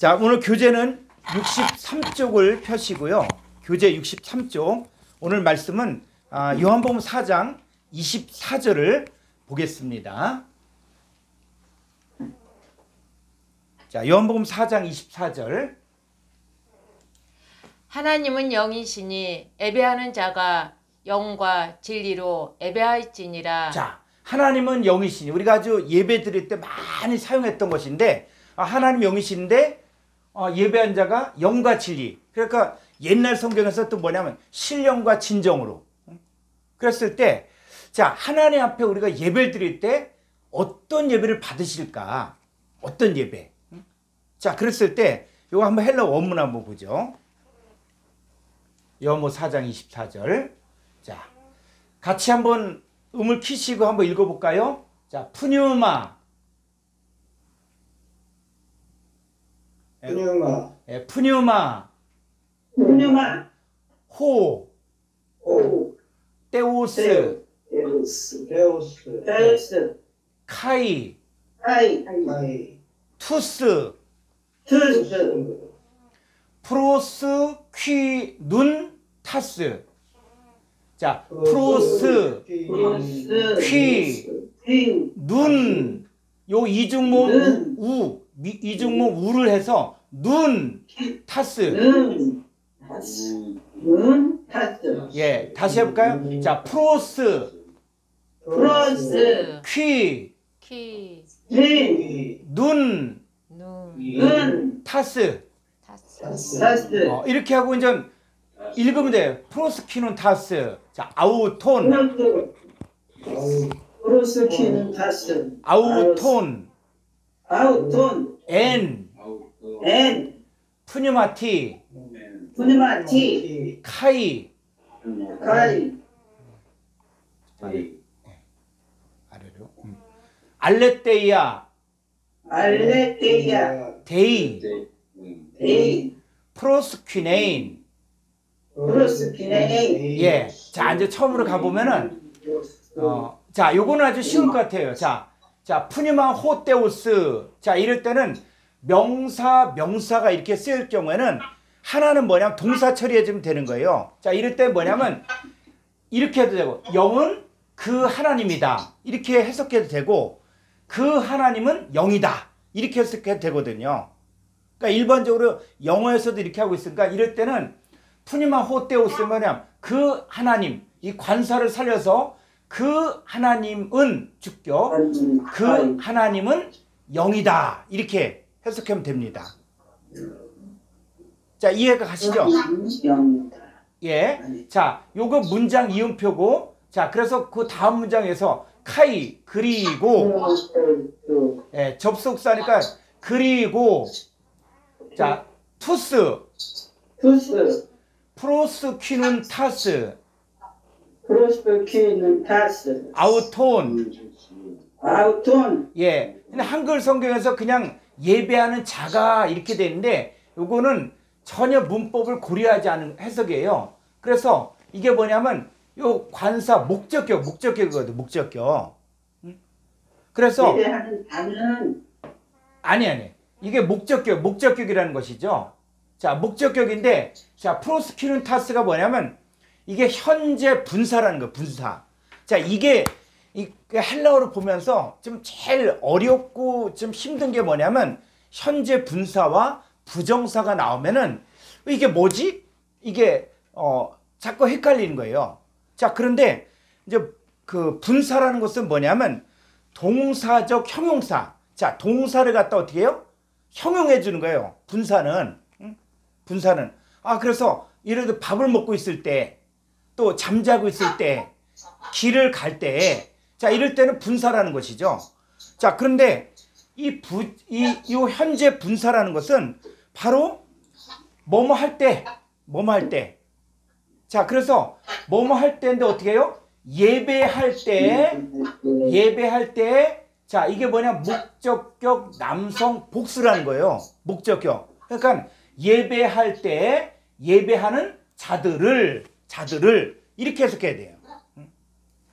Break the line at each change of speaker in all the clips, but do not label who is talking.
자, 오늘 교재는 63쪽을 펴시고요. 교재 63쪽. 오늘 말씀은 요한복음 4장 24절을 보겠습니다. 자, 요한복음 4장 24절.
하나님은 영이시니 예배하는 자가 영과 진리로 예배할지니라.
자, 하나님은 영이시니, 우리가 아주 예배 드릴 때 많이 사용했던 것인데, 하나님 영이신데 예배한 자가 영과 진리. 그러니까 옛날 성경에서 또 뭐냐면 신령과 진정으로. 그랬을 때, 자, 하나님 앞에 우리가 예배를 드릴 때 어떤 예배를 받으실까? 어떤 예배? 자, 그랬을 때 이거 한번 헬라 원문 한번 보죠. 요한복음 4장 24절. 자, 같이 한번 음을 키시고 한번 읽어볼까요? 자, 푸뉴마.
푸뉴마.
푸뉴마.
푸뉴마.
호.
오.
테오스.
데우스.
카이.
카이.
투스. 프로스 퀴 눈 타스. 자, 프로스 퀴 눈. 요 이중모음 우. 이중모음 우를 해서 눈 타스. 예, 다시 해볼까요? 자, 프로스 퀴 눈 타스. 이렇게 하고 이제 읽으면 돼요. 프로스키는 타스. 자, 아우톤.
프로스키는 타스.
아우톤. 엔. 푸뉴마티. 카이. 아래로. 알레테이아. 데이. 프로스퀴네인. 예. 자, 이제 처음으로 가보면은, 자, 요거는 아주 쉬울 것 같아요. 자, 푸니마 호테우스. 자, 이럴 때는 명사가 이렇게 쓰일 경우에는 하나는 뭐냐면 동사 처리해주면 되는 거예요. 자, 이럴 때 뭐냐면 이렇게 해도 되고, 영은 그 하나님이다. 이렇게 해석해도 되고, 그 하나님은 영이다. 이렇게 해석해도 되거든요. 그러니까 일반적으로 영어에서도 이렇게 하고 있으니까 이럴 때는 푸니마 호테우스 뭐냐면 그 하나님, 이 관사를 살려서 그 하나님은 주격, 그 하나님은 영이다. 이렇게 해석하면 됩니다. 자, 이해가 가시죠? 예. 자, 요거 문장 이음표고, 자, 그래서 그 다음 문장에서 카이, 그리고, 예, 접속사니까 그리고, 자, 투스, 프로스퀴는 타스, 아우톤. 예. 근데 한글 성경에서 그냥 예배하는 자가 이렇게 되는데, 요거는 전혀 문법을 고려하지 않은 해석이에요. 그래서 이게 뭐냐면 요 관사 목적격이거든. 목적격. 그래서
예배하는 자는
아니 이게 목적격이라는 것이죠. 자, 목적격인데, 자, 프로스키는 타스가 뭐냐면 이게 현재 분사라는 거예요. 분사. 자, 이게 헬라어로 보면서 좀 제일 어렵고 좀 힘든 게 뭐냐면 현재 분사와 부정사가 나오면은 이게 뭐지? 이게 자꾸 헷갈리는 거예요. 자, 그런데 이제 그 분사라는 것은 뭐냐면 동사적 형용사. 자, 동사를 갖다 어떻게 해요? 형용해 주는 거예요. 분사는. 분사는. 그래서 예를 들어 밥을 먹고 있을 때, 또 잠자고 있을 때, 길을 갈 때, 자, 이럴 때는 분사라는 것이죠. 자, 그런데 이 현재 분사라는 것은 바로 뭐뭐 할 때. 자, 그래서 뭐뭐 할 때인데 어떻게 해요? 예배할 때, 자, 이게 뭐냐? 목적격 남성 복수라는 거예요. 목적격. 그러니까 예배할 때, 예배하는 자들을 이렇게 해석해야 돼요.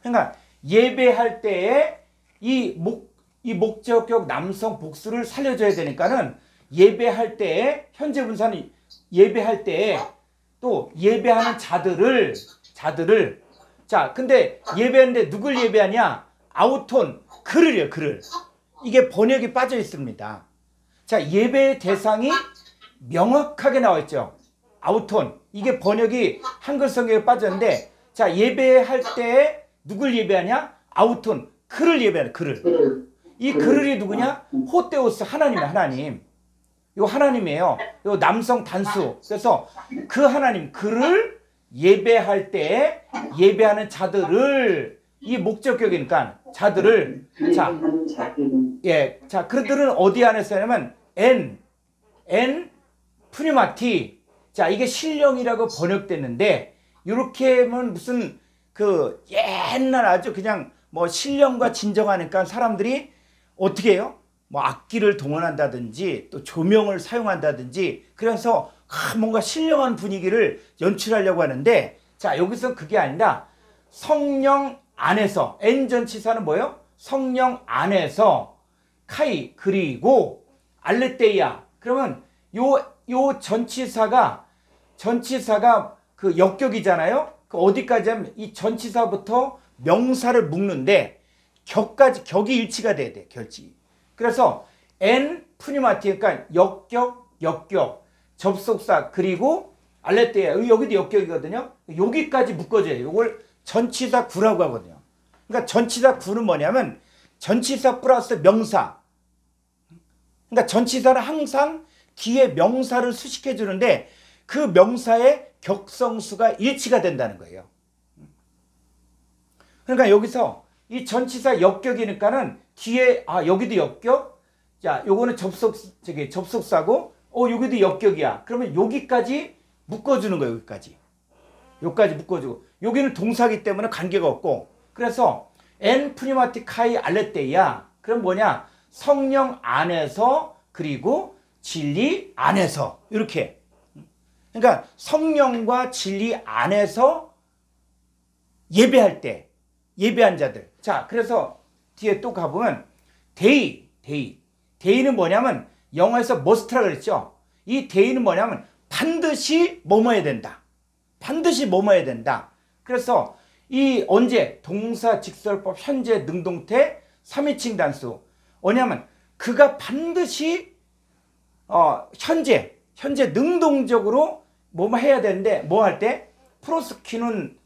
그러니까 예배할 때에 이 목적격 남성 복수를 살려줘야 되니까는 예배할 때에 현재 분사는 예배할 때에 또 예배하는 자들을 자 근데 예배하는데 누굴 예배하냐? 아우톤 그를요 그를. 이게 번역이 빠져 있습니다. 자 예배의 대상이 명확하게 나와 있죠. 아우톤 이게 번역이 한글 성경에 빠졌는데 자 예배할 때에 누굴 예배하냐? 아우톤 그를 예배하는 그를. 이 그를이 누구냐? 호테오스 하나님이야 하나님. 이거 하나님이에요. 이거 남성 단수. 그래서 그 하나님 그를 예배할 때에 예배하는 자들을 이 목적격이니까 자들을 자 예, 자 그들은 어디 안에 쓰냐면 엔 푸니마티 자 이게 신령이라고 번역됐는데 이렇게 하면 무슨 그 옛날 아주 그냥 뭐 신령과 진정하니까 사람들이 어떻게 해요? 뭐 악기를 동원한다든지 또 조명을 사용한다든지 그래서 뭔가 신령한 분위기를 연출하려고 하는데 자 여기서 그게 아니라 성령 안에서 엔전치사는 뭐예요? 성령 안에서 카이 그리고 알레테이아 그러면 요 전치사가 그 역격이잖아요. 그 어디까지 하면 이 전치사부터 명사를 묶는데 격이 일치가 돼야 돼. 결지. 그래서 엔 푸니마티 그러니까 역격 접속사 그리고 알레테이아 여기도 역격이거든요. 여기까지 묶어줘요. 이걸 전치사 구라고 하거든요. 그러니까 전치사 구는 뭐냐면 전치사 플러스 명사. 그러니까 전치사는 항상 뒤에 명사를 수식해 주는데 그 명사의 격성수가 일치가 된다는 거예요. 그러니까 여기서 이 전치사 역격이니까는 뒤에 여기도 역격. 자, 요거는 접속사고 여기도 역격이야. 그러면 여기까지 묶어 주는 거예요. 여기까지 묶어 주고. 여기는 동사기 때문에 관계가 없고. 그래서 엔 푸니마티카이 알레테이아. 그럼 뭐냐? 성령 안에서 그리고 진리 안에서 이렇게. 그러니까 성령과 진리 안에서 예배할 때 예배한 자들. 자, 그래서 뒤에 또 가보면 데이는 뭐냐면 영어에서 must라 그랬죠. 이 데이는 뭐냐면 반드시 뭐뭐해야 된다. 그래서 이 언제 동사 직설법 현재 능동태 3인칭 단수 뭐냐면 그가 반드시 현재 능동적으로 뭐뭐 해야 되는데 뭐 할 때 프로스퀴는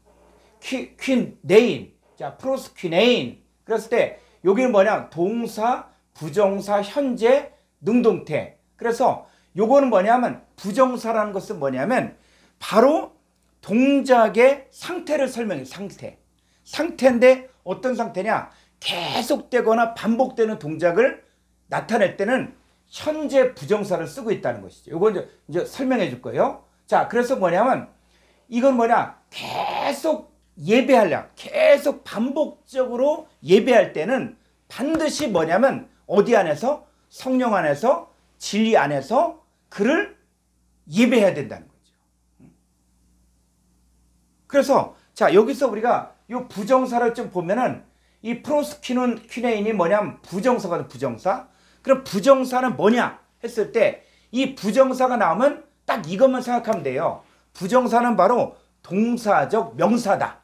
퀸네인 자 프로스퀴네인 그랬을 때 여기는 뭐냐 동사 부정사 현재 능동태 그래서 요거는 뭐냐면 부정사라는 것은 뭐냐면 바로 동작의 상태를 설명해. 상태인데 어떤 상태냐? 계속되거나 반복되는 동작을 나타낼 때는 현재 부정사를 쓰고 있다는 것이죠. 이거 이제 설명해 줄 거예요. 자, 그래서 뭐냐면 이건 뭐냐? 계속 계속 반복적으로 예배할 때는 반드시 뭐냐면 어디 안에서? 성령 안에서 진리 안에서 그를 예배해야 된다는 거죠. 그래서 자 여기서 우리가 이 부정사를 좀 보면은 이 프로스퀴는 퀴네인이 뭐냐면 부정사거든 부정사. 그럼 부정사는 뭐냐 했을 때 이 부정사가 나오면 딱 이것만 생각하면 돼요. 부정사는 바로 동사적 명사다.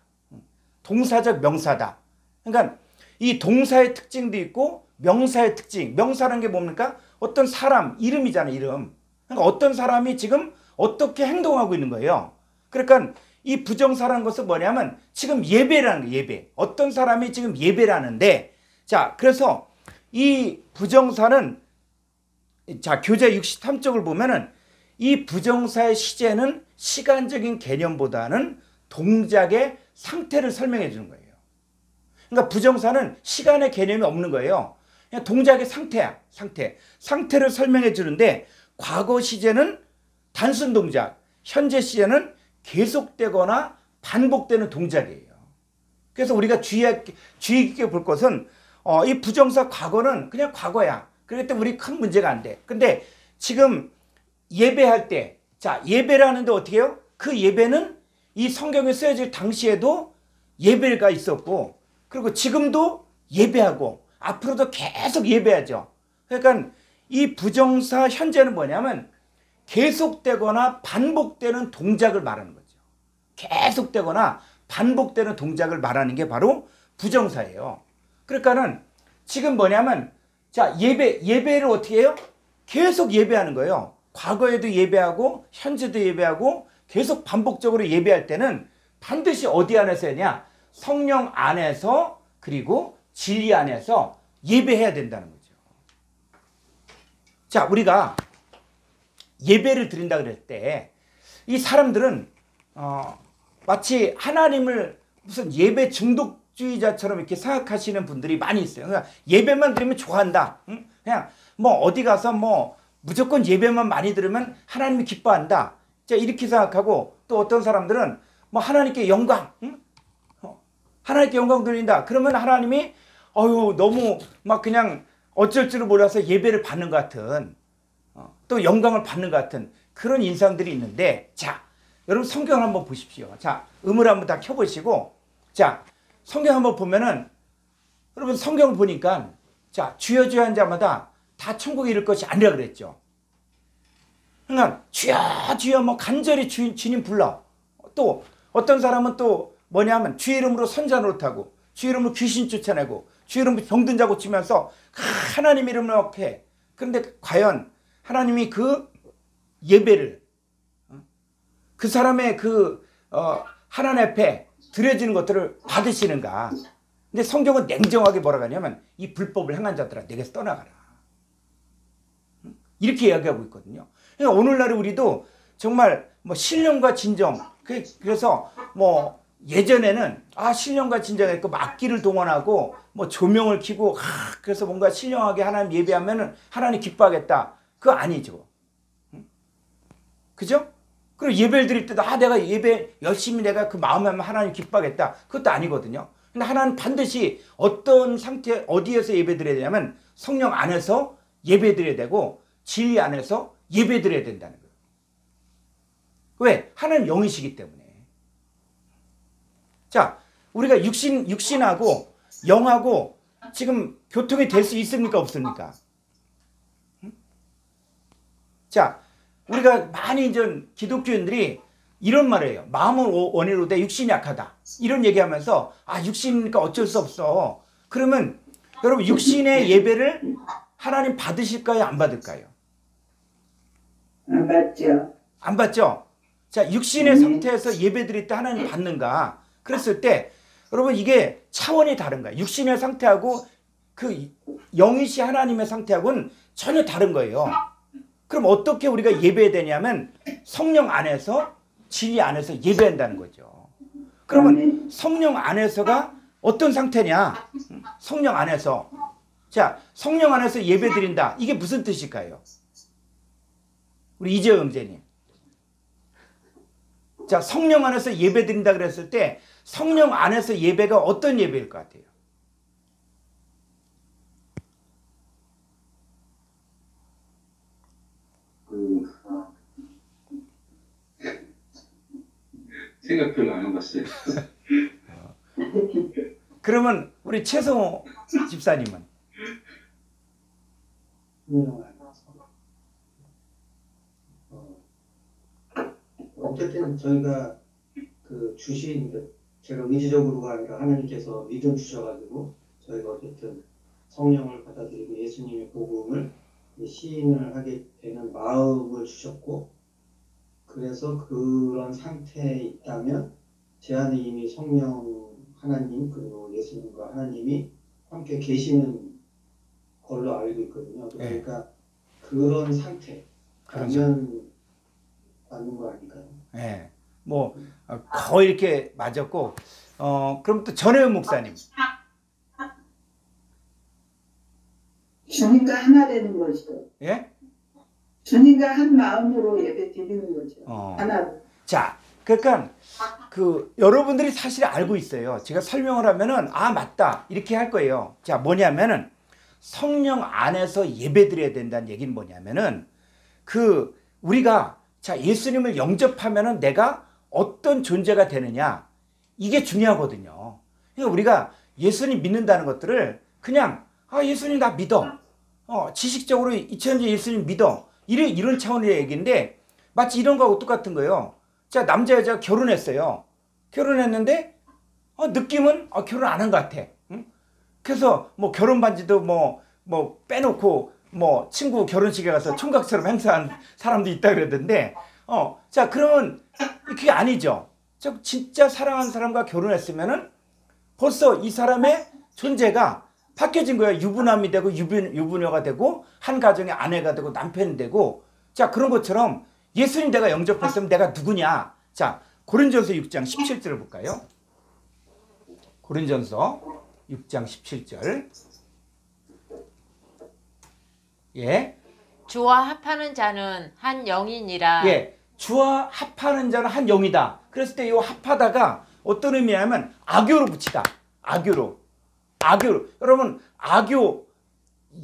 그러니까 이 동사의 특징도 있고 명사의 특징. 명사라는 게 뭡니까? 어떤 사람 이름이잖아요. 이름. 그러니까 어떤 사람이 지금 어떻게 행동하고 있는 거예요. 그러니까 이 부정사라는 것은 뭐냐면 지금 예배라는 거예요. 예배. 어떤 사람이 지금 예배를 하는데 자 그래서 이 부정사는 자 교재 63쪽을 보면은 이 부정사의 시제는 시간적인 개념보다는 동작의 상태를 설명해 주는 거예요. 그러니까 부정사는 시간의 개념이 없는 거예요. 그냥 동작의 상태야. 상태를 설명해 주는데 과거 시제는 단순 동작, 현재 시제는 계속되거나 반복되는 동작이에요. 그래서 우리가 주의 깊게 볼 것은 이 부정사 과거는 그냥 과거야. 그렇기 때문에 우리 큰 문제가 안 돼. 근데 지금 예배할 때, 자 예배를 하는데 어떻게 해요? 그 예배는 이 성경에 쓰여질 당시에도 예배가 있었고 그리고 지금도 예배하고 앞으로도 계속 예배하죠. 그러니까 이 부정사 현재는 뭐냐면 계속되거나 반복되는 동작을 말하는 거죠. 계속되거나 반복되는 동작을 말하는 게 바로 부정사예요. 그러니까는 지금 뭐냐면 자, 예배를 어떻게 해요? 계속 예배하는 거예요. 과거에도 예배하고 현재도 예배하고 계속 반복적으로 예배할 때는 반드시 어디 안에서 하냐? 성령 안에서 그리고 진리 안에서 예배해야 된다는 거죠. 자, 우리가 예배를 드린다 그럴 때 이 사람들은 마치 하나님을 무슨 예배 중독주의자처럼 이렇게 생각하시는 분들이 많이 있어요. 그러니까 예배만 드리면 좋아한다. 응? 그냥 뭐 어디 가서 뭐 무조건 예배만 많이 들으면 하나님이 기뻐한다. 자, 이렇게 생각하고 또 어떤 사람들은 뭐 하나님께 영광, 응? 하나님께 영광 돌린다. 그러면 하나님이 너무 막 그냥 어쩔 줄을 몰라서 예배를 받는 것 같은 또 영광을 받는 것 같은 그런 인상들이 있는데, 자, 여러분 성경을 한번 보십시오. 자, 음을 한번 다 켜보시고, 자, 성경 한번 보면은 여러분 성경을 보니까 자, 주여 주여 한 자마다 다 천국에 이를 것이 아니라 그랬죠. 그러니까 주여 주여 뭐 간절히 주님 불러. 또 어떤 사람은 또 뭐냐면 주의 이름으로 선자 노릇하고 주의 이름으로 귀신 쫓아내고 주의 이름으로 병든 자 고치면서 하나님 이름으로 해. 그런데 과연 하나님이 그 예배를 그 사람의 하나님 앞에 드려지는 것들을 받으시는가? 근데 성경은 냉정하게 뭐라고 하냐면 이 불법을 행한 자들아 내게서 떠나가라. 이렇게 이야기하고 있거든요. 그러니까 오늘날 우리도 정말 뭐 신령과 진정, 그래서 뭐 예전에는 신령과 진정했고 악기를 동원하고 뭐 조명을 켜고 그래서 뭔가 신령하게 하나님 예배하면은 하나님 기뻐하겠다. 그거 아니죠. 그죠? 그리고 예배를 드릴 때도 내가 예배 열심히 내가 그 마음에 하면 하나님 기뻐하겠다. 그것도 아니거든요. 근데 하나님 반드시 어떤 상태 어디에서 예배 드려야 되냐면 성령 안에서 예배 드려야 되고 진리 안에서 예배 드려야 된다는 거예요. 왜? 하나님 영이시기 때문에. 자, 우리가 육신하고 영하고 지금 교통이 될 수 있습니까? 없습니까? 자, 우리가 많이 기독교인들이 이런 말을 해요. 마음은 원해로되 육신이 약하다. 이런 얘기하면서 육신이니까 어쩔 수 없어. 그러면 여러분 육신의 예배를 하나님 받으실까요? 안 받을까요?
안 받죠.
안 받죠? 자, 육신의 상태에서 예배 드릴 때 하나님 받는가? 그랬을 때 여러분 이게 차원이 다른 거예요. 육신의 상태하고 그 영이시 하나님의 상태하고는 전혀 다른 거예요. 그럼 어떻게 우리가 예배해야 되냐면 성령 안에서 진리 안에서 예배한다는 거죠. 그러면 성령 안에서가 어떤 상태냐? 성령 안에서. 자, 성령 안에서 예배 드린다. 이게 무슨 뜻일까요? 우리 이재호 형제님. 자, 성령 안에서 예배 드린다 그랬을 때 성령 안에서 예배가 어떤 예배일 것 같아요?
생각 별로 안 해봤어요.
그러면 우리 최성호 집사님은?
어쨌든 저희가 제가 의지적으로가 아니라 하나님께서 믿음 주셔가지고 저희가 어쨌든 성령을 받아들이고 예수님의 복음을 시인을 하게 되는 마음을 주셨고, 그래서 그런 상태에 있다면 제 안에 이미 성령 하나님 그리고 예수님과 하나님이 함께 계시는 걸로 알고 있거든요. 그러니까 그런 상태 가면 맞는 거 아닐까요?
네. 뭐 거의 이렇게 맞았고, 그럼 또 전혜연 목사님.
주님과 하나 되는 거죠.
예?
주님과 한 마음으로 예배 드리는 거죠. 하나로.
자, 그러니까 여러분들이 사실 알고 있어요. 제가 설명을 하면은 맞다 이렇게 할 거예요. 자, 뭐냐면은 성령 안에서 예배 드려야 된다는 얘기는 뭐냐면은 우리가 자 예수님을 영접하면은 내가 어떤 존재가 되느냐 이게 중요하거든요. 그러니까 우리가 예수님 믿는다는 것들을 그냥 예수님 나 믿어. 지식적으로 이천주 예수님 믿어. 이런 차원의 얘기인데 마치 이런 거하고 똑같은 거예요. 자, 남자 여자가 결혼했어요. 결혼했는데 느낌은 결혼 안 한 것 같아. 응? 그래서 뭐 결혼 반지도 뭐 빼놓고 뭐 친구 결혼식에 가서 총각처럼 행사한 사람도 있다 그러던데 자, 그러면 그게 아니죠. 진짜 사랑하는 사람과 결혼했으면은 벌써 이 사람의 존재가 바뀌어진 거야. 유부남이 되고 유부녀가 되고 한 가정의 아내가 되고 남편이 되고. 자, 그런 것처럼 예수님 내가 영접했으면 내가 누구냐. 자, 고린전서 6장 17절을 볼까요? 고린전서 6장 17절. 예.
주와 합하는 자는 한 영이니라.
예. 주와 합하는 자는 한 영이다. 그랬을 때 이 합하다가 어떤 의미냐면 악교로 붙이다. 악교로. 여러분, 악교,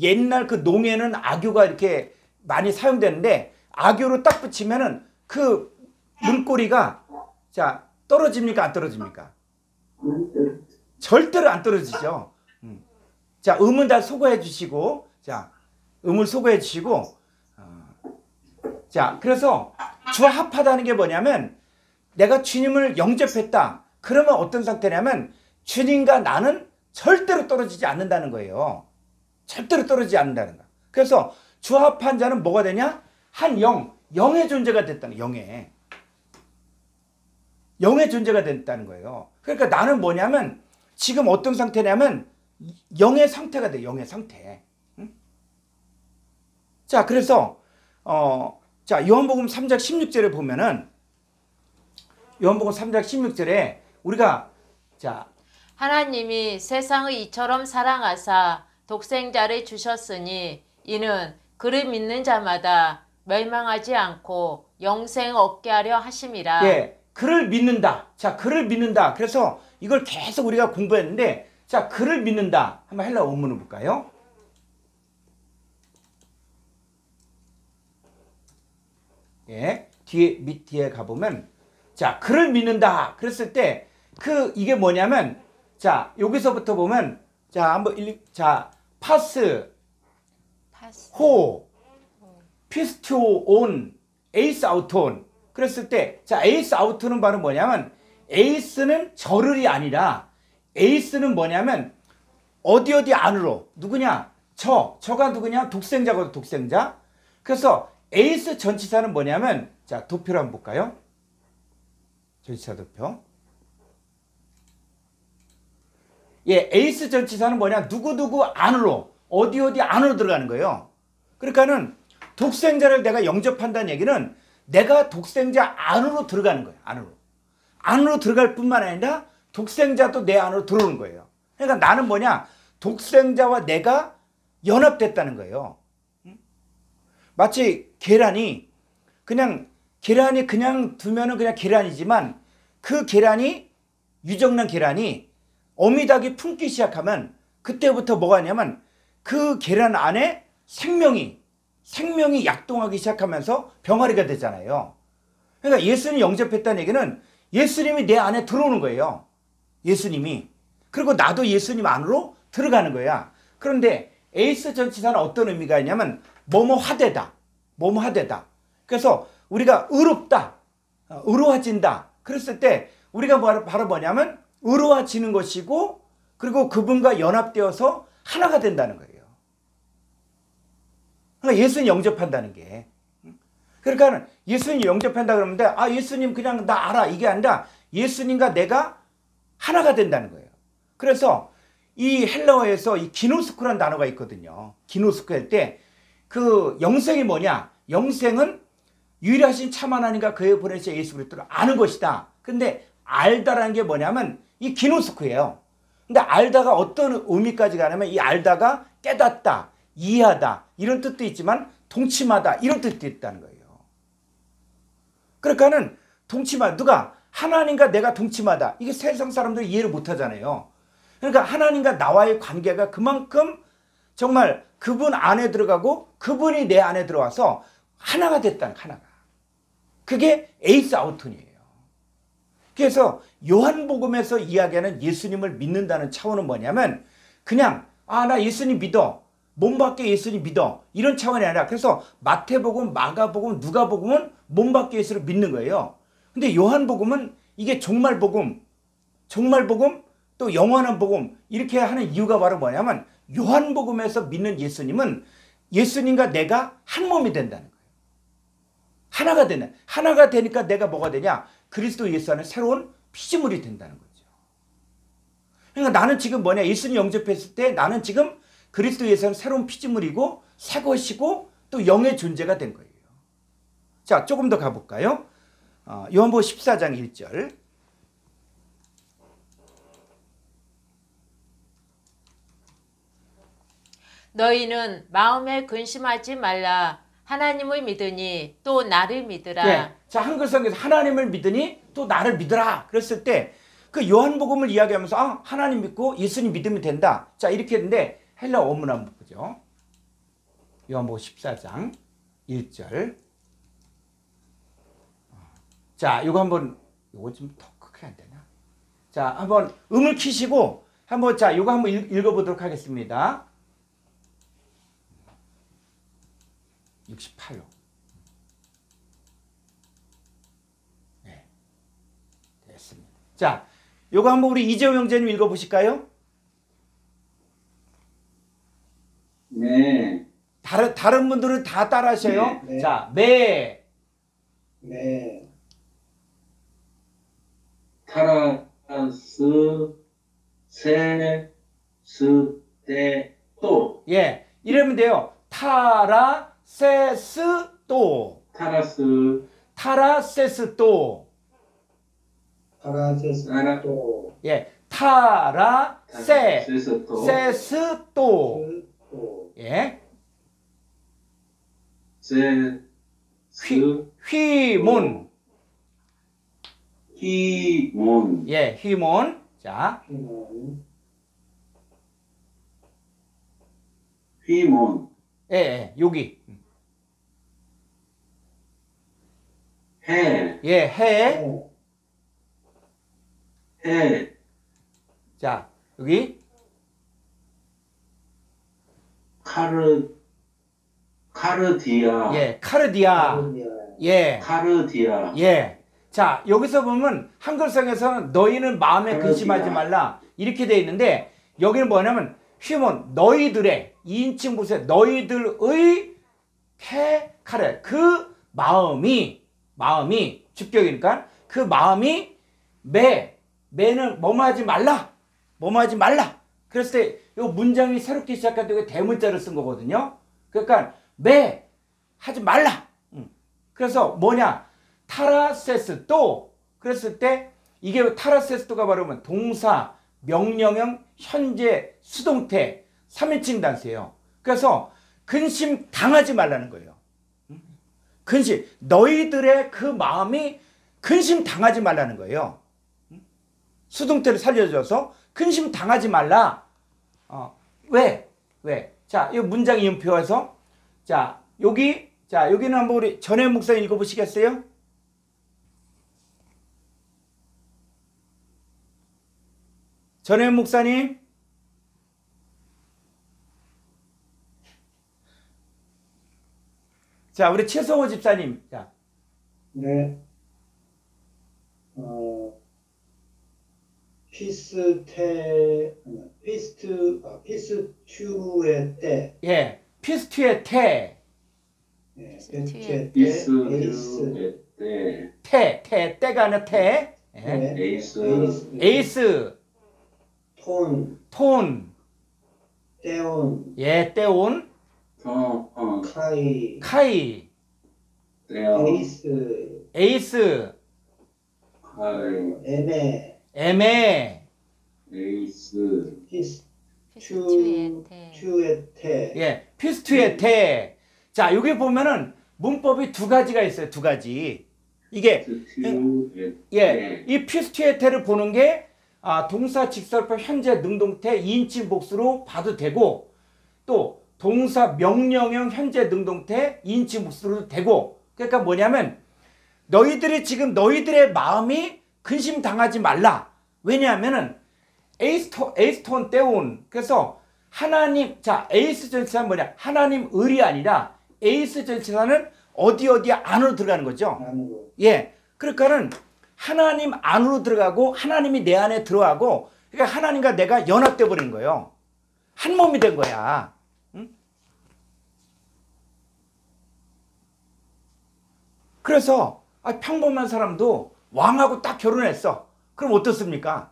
옛날 그 농에는 악교가 이렇게 많이 사용되는데 악교로 딱 붙이면은 그 문고리가 자, 떨어집니까? 안 떨어집니까? 절대로 안 떨어지죠. 자, 음은 다 소거해 주시고, 자, 음을 소거해 주시고, 자, 그래서 주와 합하다는 게 뭐냐면 내가 주님을 영접했다. 그러면 어떤 상태냐면 주님과 나는 절대로 떨어지지 않는다는 거예요. 절대로 떨어지지 않는다는 거. 그래서 주와 합한 자는 뭐가 되냐? 한 영의 존재가 됐다는 거예요. 영의 존재가 됐다는 거예요. 그러니까 나는 뭐냐면 지금 어떤 상태냐면 영의 상태가 돼. 영의 상태. 응? 자, 그래서 자, 요한복음 3장 16절에 보면은 요한복음 3장 16절에 우리가 자,
하나님이 세상의 이처럼 사랑하사 독생자를 주셨으니 이는 그를 믿는 자마다 멸망하지 않고 영생 얻게 하려 하심이라.
예, 그를 믿는다. 자, 그를 믿는다. 그래서 이걸 계속 우리가 공부했는데, 자, 그를 믿는다. 한번 헬라어 원문을 볼까요? 예, 밑 뒤에 가보면, 자, 그를 믿는다. 그랬을 때, 이게 뭐냐면, 자, 여기서부터 보면, 자, 파스, 호, 피스토온, 에이스 아우톤. 그랬을 때, 자, 에이스 아우톤은 바로 뭐냐면, 에이스는 저를이 아니라, 에이스는 뭐냐면, 어디 안으로. 누구냐? 저가 누구냐? 독생자거든, 독생자. 그래서, 에이스 전치사는 뭐냐면, 자, 도표를 한번 볼까요? 전치사 도표. 예, 에이스 전치사는 뭐냐? 누구누구 안으로, 어디 안으로 들어가는 거예요. 그러니까는 독생자를 내가 영접한다는 얘기는 내가 독생자 안으로 들어가는 거예요. 안으로 들어갈 뿐만 아니라 독생자도 내 안으로 들어오는 거예요. 그러니까 나는 뭐냐? 독생자와 내가 연합됐다는 거예요. 마치 계란이 그냥 두면은 그냥 계란이지만 그 계란이 유정란 계란이 어미닭이 품기 시작하면 그때부터 뭐가 있냐면 그 계란 안에 생명이 약동하기 시작하면서 병아리가 되잖아요. 그러니까 예수님 영접했다는 얘기는 예수님이 내 안에 들어오는 거예요. 예수님이. 그리고 나도 예수님 안으로 들어가는 거야. 그런데 에이스 전치사는 어떤 의미가 있냐면 뭐뭐하되다. 그래서 우리가 의롭다. 의로워진다. 그랬을 때 우리가 바로 뭐냐면 의로워지는 것이고 그리고 그분과 연합되어서 하나가 된다는 거예요. 그러니까 예수님 영접한다는 게. 그러니까 예수님 영접한다 그러는데 예수님 그냥 나 알아 이게 아니라 예수님과 내가 하나가 된다는 거예요. 그래서 이 헬라어에서 이 기노스코라는 단어가 있거든요. 기노스코 할 때 그 영생이 뭐냐? 영생은 유일하신 참 하나님과 그의 보내신 예수 그리스도를 아는 것이다. 근데 알다라는 게 뭐냐면 이 기노스코예요. 근데 알다가 어떤 의미까지 가냐면 이 알다가 깨닫다, 이해하다 이런 뜻도 있지만 동침하다 이런 뜻도 있다는 거예요. 그러니까는 동침하다 누가 하나님과 내가 동침하다 이게 세상 사람들이 이해를 못하잖아요. 그러니까 하나님과 나와의 관계가 그만큼 정말 그분 안에 들어가고 그분이 내 안에 들어와서 하나가 됐다는 하나가. 그게 에이스 아우톤이에요. 그래서 요한복음에서 이야기하는 예수님을 믿는다는 차원은 뭐냐면 그냥 나 예수님 믿어. 몸 밖에 예수님 믿어. 이런 차원이 아니라 그래서 마태복음, 마가복음, 누가복음은 몸 밖에 예수를 믿는 거예요. 근데 요한복음은 이게 종말복음 또 영원한 복음 이렇게 하는 이유가 바로 뭐냐면 요한복음에서 믿는 예수님은 예수님과 내가 한 몸이 된다는 거예요. 하나가 되는. 하나가 되니까 내가 뭐가 되냐? 그리스도 예수 안에 새로운 피조물이 된다는 거죠. 그러니까 나는 지금 뭐냐? 예수님 영접했을 때 나는 지금 그리스도 예수 안에 새로운 피조물이고 새 것이고 또 영의 존재가 된 거예요. 자, 조금 더 가볼까요? 요한복음 14장 1절.
너희는 마음에 근심하지 말라. 하나님을 믿으니 또 나를 믿으라.
예. 자, 한글 성경에서 하나님을 믿으니 또 나를 믿으라. 그랬을 때 그 요한복음을 이야기하면서 하나님 믿고 예수님 믿으면 된다. 자, 이렇게 했는데 헬라 원문 한번 보죠. 요한복음 14장 1절. 자, 이거 한번 요거 좀 더 크게 안 되나? 자, 한번 음을 키시고 한번 자, 이거 한번 읽어보도록 하겠습니다. 68로. 네. 됐습니다. 자, 요거 한번 우리 이재호 형제님 읽어보실까요?
네.
다른 분들은 다 따라 하셔요.
네.
자,
네.
타라스 세스테또
예. 이러면 돼요. 타라세스또.
타라스
파라세스토.
예. 타라세스또.
세스토
예. 휘몬.
히몬
예, 휘몬. 자,
휘몬
예, 여기.
해
예, 해.
해
자, 여기.
카르디아
예, 카르디아. 예.
카르디아
예. 자, 여기서 보면 한글성에서는 너희는 마음에 근심하지 말라 이렇게 되어 있는데 여기는 뭐냐면 휴먼 너희들의 2인칭 보세요. 너희들의 카레 그 마음이 주격이니까 그 마음이 매는 뭐뭐하지 말라 그랬을 때 이 문장이 새롭게 시작할 때 대문자를 쓴 거거든요. 그러니까 매 하지 말라. 그래서 뭐냐? 타라세스또. 그랬을 때 이게 타라세스토가 바로 동사, 명령형, 현재, 수동태 3인칭 단수예요. 그래서 근심 당하지 말라는 거예요. 근심. 너희들의 그 마음이 근심 당하지 말라는 거예요. 수동태를 살려줘서 근심 당하지 말라. 왜? 자, 이 문장 이음표에서 여기는 한번 우리 전혜 목사님 읽어보시겠어요? 전혜 목사님. 자, 우리 최성호 집사님. 자.
네. 피스튜의 때.
예. 피스튜의 태.
네.
때가 아니라 태. 예. 에이스. 톤. 예, 떼온. 카이. 에이스. 에메. 예, 피스투의 태. 자, 여기 보면은 문법이 두 가지가 있어요. 두 가지. 이게 예, 이 피스투의 태를 보는 게 동사 직설법 현재 능동태 2인칭 복수로 봐도 되고 또 동사 명령형 현재 능동태 2인칭 복수로도 되고 그러니까 뭐냐면 너희들이 지금 너희들의 마음이 근심 당하지 말라. 왜냐하면은 에이스톤 떼온. 그래서 하나님, 자, 에이스 전치사는 뭐냐? 하나님 을이 아니라 에이스 전치사는 어디 안으로 들어가는 거죠.
안으로.
예. 그러니까는 하나님 안으로 들어가고 하나님이 내 안에 들어가고, 그러니까 하나님과 내가 연합돼 버린 거예요. 한 몸이 된 거야. 응? 그래서 평범한 사람도 왕하고 딱 결혼했어. 그럼 어떻습니까?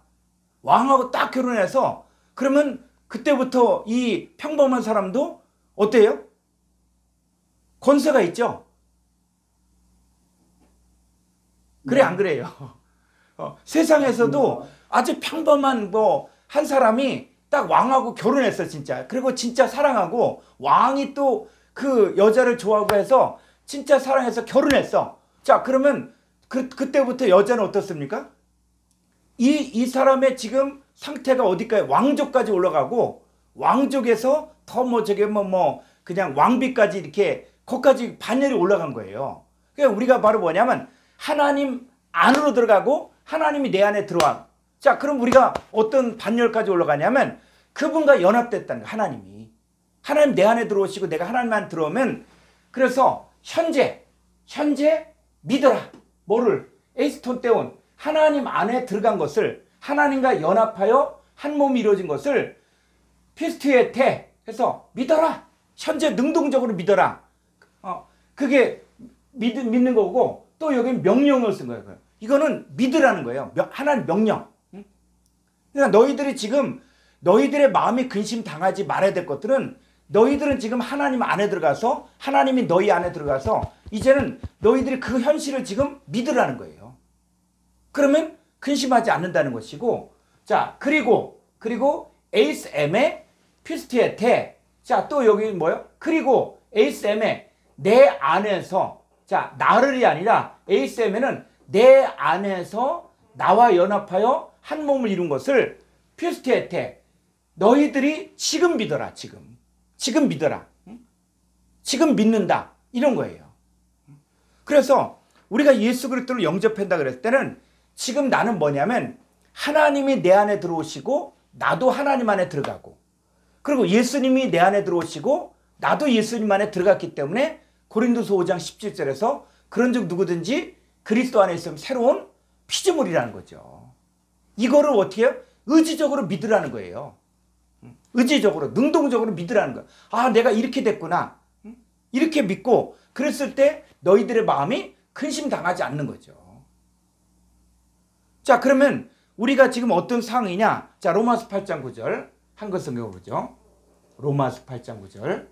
왕하고 딱 결혼해서 그러면 그때부터 이 평범한 사람도 어때요? 권세가 있죠. 그래 안 그래요? 세상에서도 아주 평범한 한 사람이 딱 왕하고 결혼했어 진짜. 그리고 진짜 사랑하고 왕이 또 그 여자를 좋아하고 해서 진짜 사랑해서 결혼했어. 자 그러면 그때부터 여자는 어떻습니까? 이 사람의 지금 상태가 어디까지 왕족까지 올라가고 왕족에서 더 그냥 왕비까지 이렇게 거기까지 반열이 올라간 거예요. 그러니까 우리가 바로 뭐냐면 하나님 안으로 들어가고 하나님이 내 안에 들어와. 자 그럼 우리가 어떤 반열까지 올라가냐면 그분과 연합됐다는 거예요. 하나님 내 안에 들어오시고 내가 하나님 안에 들어오면 그래서 현재 믿어라. 뭐를? 에이스톤 하나님 안에 들어간 것을 하나님과 연합하여 한 몸이 이루어진 것을 피스트에테 해서 믿어라. 현재 능동적으로 믿어라. 그게 믿는 거고 또 여기 명령을 쓴 거예요. 이거는 믿으라는 거예요. 하나님 명령. 그러니까 너희들이 지금 너희들의 마음이 근심 당하지 말아야 될 것들은 너희들은 지금 하나님 안에 들어가서 하나님이 너희 안에 들어가서 이제는 너희들이 그 현실을 지금 믿으라는 거예요. 그러면 근심하지 않는다는 것이고 자 그리고 에이스 M의 피스티에테 자 또 여기 뭐요? 그리고 에이스 M의 내 안에서 자 나를이 아니라 에이스 M에는 내 안에서 나와 연합하여 한 몸을 이룬 것을 피스티에테 너희들이 지금 믿어라. 지금 믿어라. 지금 믿는다. 이런 거예요. 그래서 우리가 예수 그리스도를 영접한다 그랬을 때는 지금 나는 뭐냐면 하나님이 내 안에 들어오시고 나도 하나님 안에 들어가고 그리고 예수님이 내 안에 들어오시고 나도 예수님 안에 들어갔기 때문에 고린도서 5장 17절에서 그런즉 누구든지 그리스도 안에 있으면 새로운 피조물이라는 거죠. 이거를 어떻게 해요? 의지적으로 믿으라는 거예요. 의지적으로 능동적으로 믿으라는 거예요. 아 내가 이렇게 됐구나. 이렇게 믿고 그랬을 때 너희들의 마음이 근심당하지 않는 거죠. 자 그러면 우리가 지금 어떤 상황이냐. 자 로마서 8장 9절 한글 성경 보죠. 로마서 8장 9절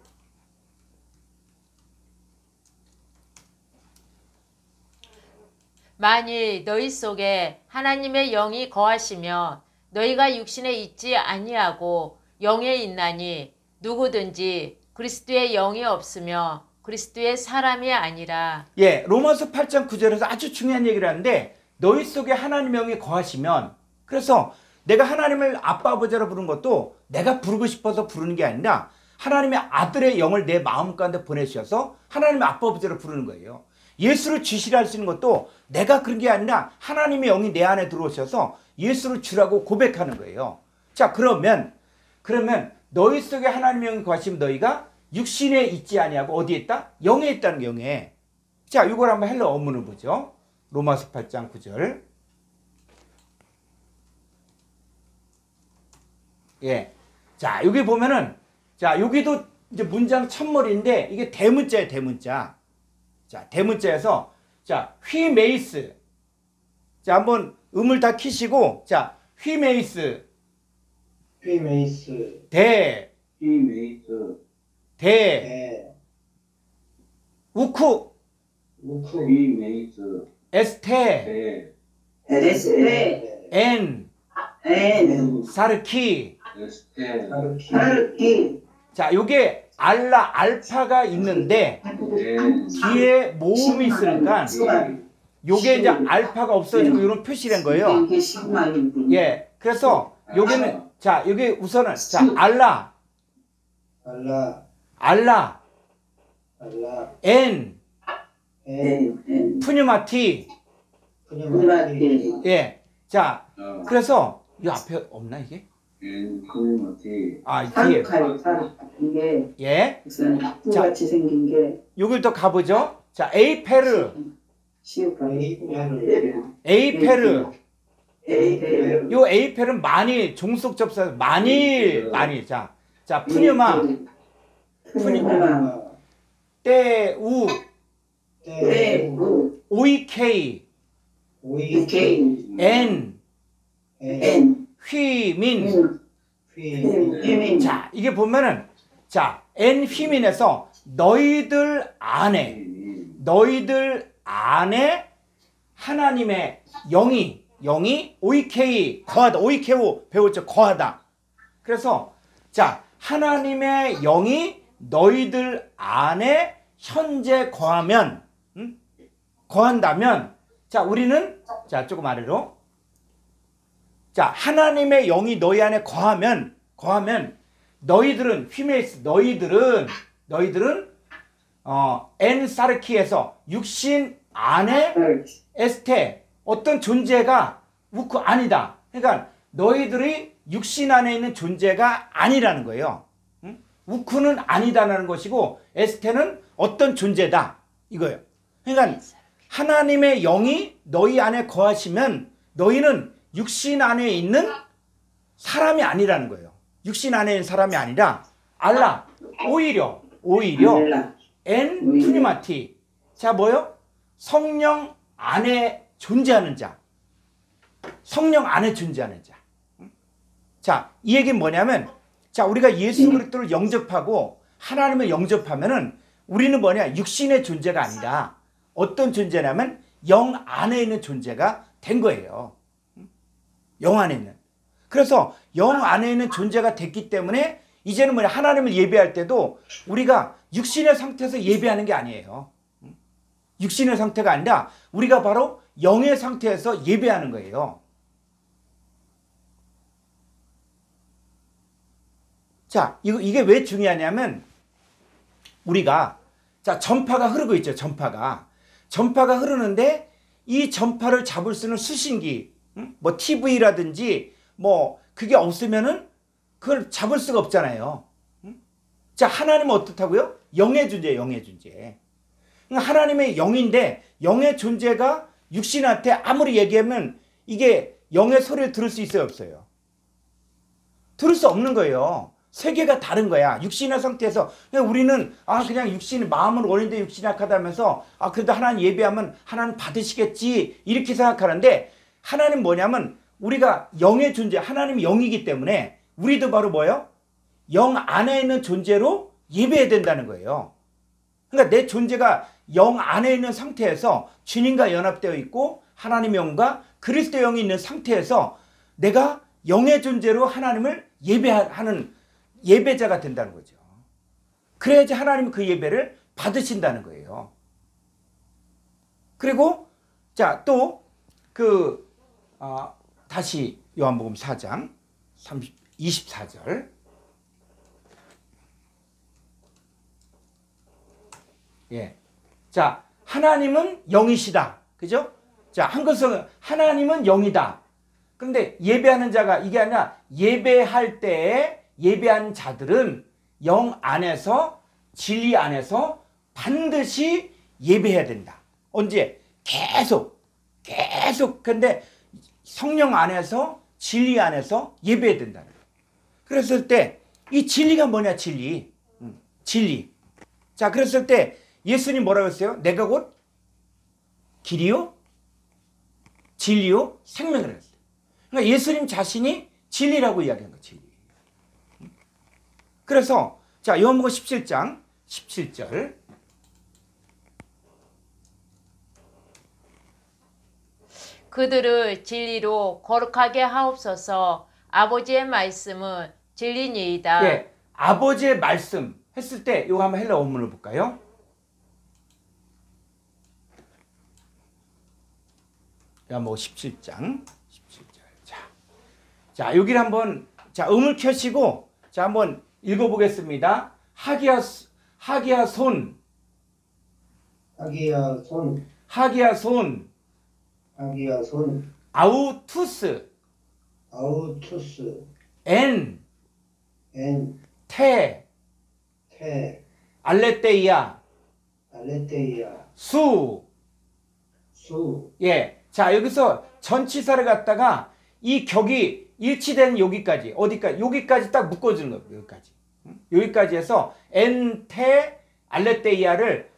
만일 너희 속에 하나님의 영이 거하시면 너희가 육신에 있지 아니하고 영에 있나니 누구든지 그리스도의 영이 없으며 그리스도의 사람이 아니라.
예, 로마서 8장 9절에서 아주 중요한 얘기를 하는데 너희 속에 하나님의 영이 거하시면 그래서 내가 하나님을 아빠 아버지라 부르는 것도 내가 부르고 싶어서 부르는 게 아니라 하나님의 아들의 영을 내 마음 가운데 보내주셔서 하나님의 아빠 아버지라 부르는 거예요. 예수를 주시라 할 수 있는 것도 내가 그런 게 아니라 하나님의 영이 내 안에 들어오셔서 예수를 주라고 고백하는 거예요. 자 그러면 너희 속에 하나님의 영이 거하시면 너희가 육신에 있지 아니하고 어디에 있다? 영에 있다는 게 영에. 자 이걸 한번 헬라 어문을 보죠. 로마서 8장 9절 예. 자 여기 보면은 자 여기도 이제 문장 첫머리인데 이게 대문자예요. 대문자. 자 대문자에서 자 휘메이스 자 한번 음을 다 키시고 자 휘메이스 대 우쿠 에스테 엔 사르키 자 요게 알파가 있는데 뒤에 모음이 있으니까 요게 이제 알파가 없어지고 이런 표시된 거예요. 예, 그래서 요게는 자 여기 우선은 자 알라 엔 푸뉴마티 예, 자 그래서 이 앞에 없나 이게?
커뮤니티.
아, 뒤에.
사육하요, 사육. 이게
예.
무슨 같이 생긴 게
요걸 또 가보죠. 자, 에이페르.
시육하요.
에이페르.
에이페르.
요 에이펠은 만일 종속 접수해서 만일 자 푸뉴마
푸뉴마.
때우
때우.
오이케이
오이케이.
엔
엔.
휘민.
휘민.
자, 이게 보면은 자, 엔 휘민에서 너희들 안에 하나님의 영이 오이케이 거하다. 오이케오 배웠죠. 거하다. 그래서 자, 하나님의 영이 너희들 안에 현재 거한다면 자, 우리는 자, 조금 아래로 자, 하나님의 영이 너희 안에 거하면 너희들은 휘메이스 너희들은 엔사르키에서 육신 안에 에스테 어떤 존재가 우크 아니다. 그러니까 너희들이 육신 안에 있는 존재가 아니라는 거예요. 응? 우크는 아니다라는 것이고 에스테는 어떤 존재다 이거예요. 그러니까 하나님의 영이 너희 안에 거하시면 너희는 육신 안에 있는 사람이 아니라는 거예요. 육신 안에 있는 사람이 아니라 알라 오히려 엔 푸니마티 자 뭐요? 성령 안에 존재하는 자. 성령 안에 존재하는 자. 자, 이 얘기는 뭐냐면 자, 우리가 예수 그리스도를 영접하고 하나님을 영접하면은 우리는 뭐냐? 육신의 존재가 아니라 어떤 존재냐면 영 안에 있는 존재가 된 거예요. 영 안에 있는. 그래서 영 안에 있는 존재가 됐기 때문에 이제는 뭐냐? 하나님을 예배할 때도 우리가 육신의 상태에서 예배하는 게 아니에요. 육신의 상태가 아니라 우리가 바로 영의 상태에서 예배하는 거예요. 자, 이게 왜 중요하냐면 우리가 자, 전파가 흐르고 있죠. 전파가 흐르는데 이 전파를 잡을 수 있는 수신기 뭐 TV라든지 뭐 그게 없으면은 그걸 잡을 수가 없잖아요. 자, 하나님은 어떻다고요? 영의 존재. 하나님의 영인데 영의 존재가 육신한테 아무리 얘기하면 이게 영의 소리를 들을 수 있어요, 없어요? 들을 수 없는 거예요. 세계가 다른 거야. 육신의 상태에서 우리는 그냥 육신 마음은 원인데 육신이 약하다면서 그래도 하나님 예배하면 하나님 받으시겠지 이렇게 생각하는데 하나님 뭐냐면 우리가 영의 존재, 하나님이 영이기 때문에 우리도 바로 뭐예요? 영 안에 있는 존재로 예배해야 된다는 거예요. 그러니까 내 존재가 영 안에 있는 상태에서 주님과 연합되어 있고 하나님의 영과 그리스도의 영이 있는 상태에서 내가 영의 존재로 하나님을 예배하는 예배자가 된다는 거죠. 그래야지 하나님은 그 예배를 받으신다는 거예요. 그리고 자, 또 다시 요한복음 4장 24절 예. 자, 하나님은 영이시다. 그죠? 자, 한글성은 하나님은 영이다. 그런데 예배하는 자가 이게 아니라 예배할 때에 예배한 자들은 영 안에서 진리 안에서 반드시 예배해야 된다. 언제? 계속. 근데 성령 안에서 진리 안에서 예배해야 된다는 거예요. 그랬을 때 이 진리가 뭐냐? 진리. 자, 그랬을 때 예수님 뭐라고 했어요? 내가 곧 길이요, 진리요, 생명이라고 했어요. 그러니까 예수님 자신이 진리라고 이야기한 거예요. 진리. 그래서 자, 요한복음 17장 17절
그들을 진리로 거룩하게 하옵소서. 아버지의 말씀은 진리니이다.
예, 아버지의 말씀 했을 때 이거 한번 헬라 원문을 볼까요? 요한복음 17장 17절. 자, 여기를 한번 음을 켜시고 자, 한번 읽어보겠습니다. 하기야손 아우투스 엔,
엔,
테,
테,
알레테이아,
알레테이아,
수.
수,
예. 자, 여기서 전치사를 갖다가 이 격이 일치되는 여기까지, 어디까지? 여기까지 딱 묶어주는 거예요. 여기까지. 여기까지 해서 엔, 테, 알레테이아를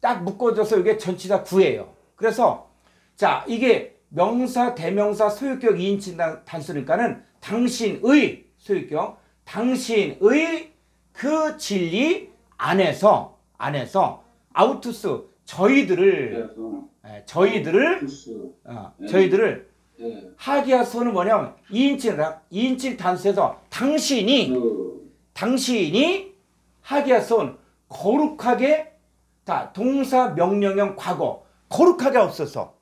딱 묶어줘서 이게 전치사 구예요. 그래서 자, 이게 명사, 대명사, 소유격 2인칭 단수니까는 당신의 소유격, 당신의 그 진리 안에서 아우투스 저희들을
투스.
저희들을
예.
하기야소는 뭐냐면 2인칭 단수에서 당신이 하기야소는 거룩하게 다 동사 명령형 과거 거룩하게 없어서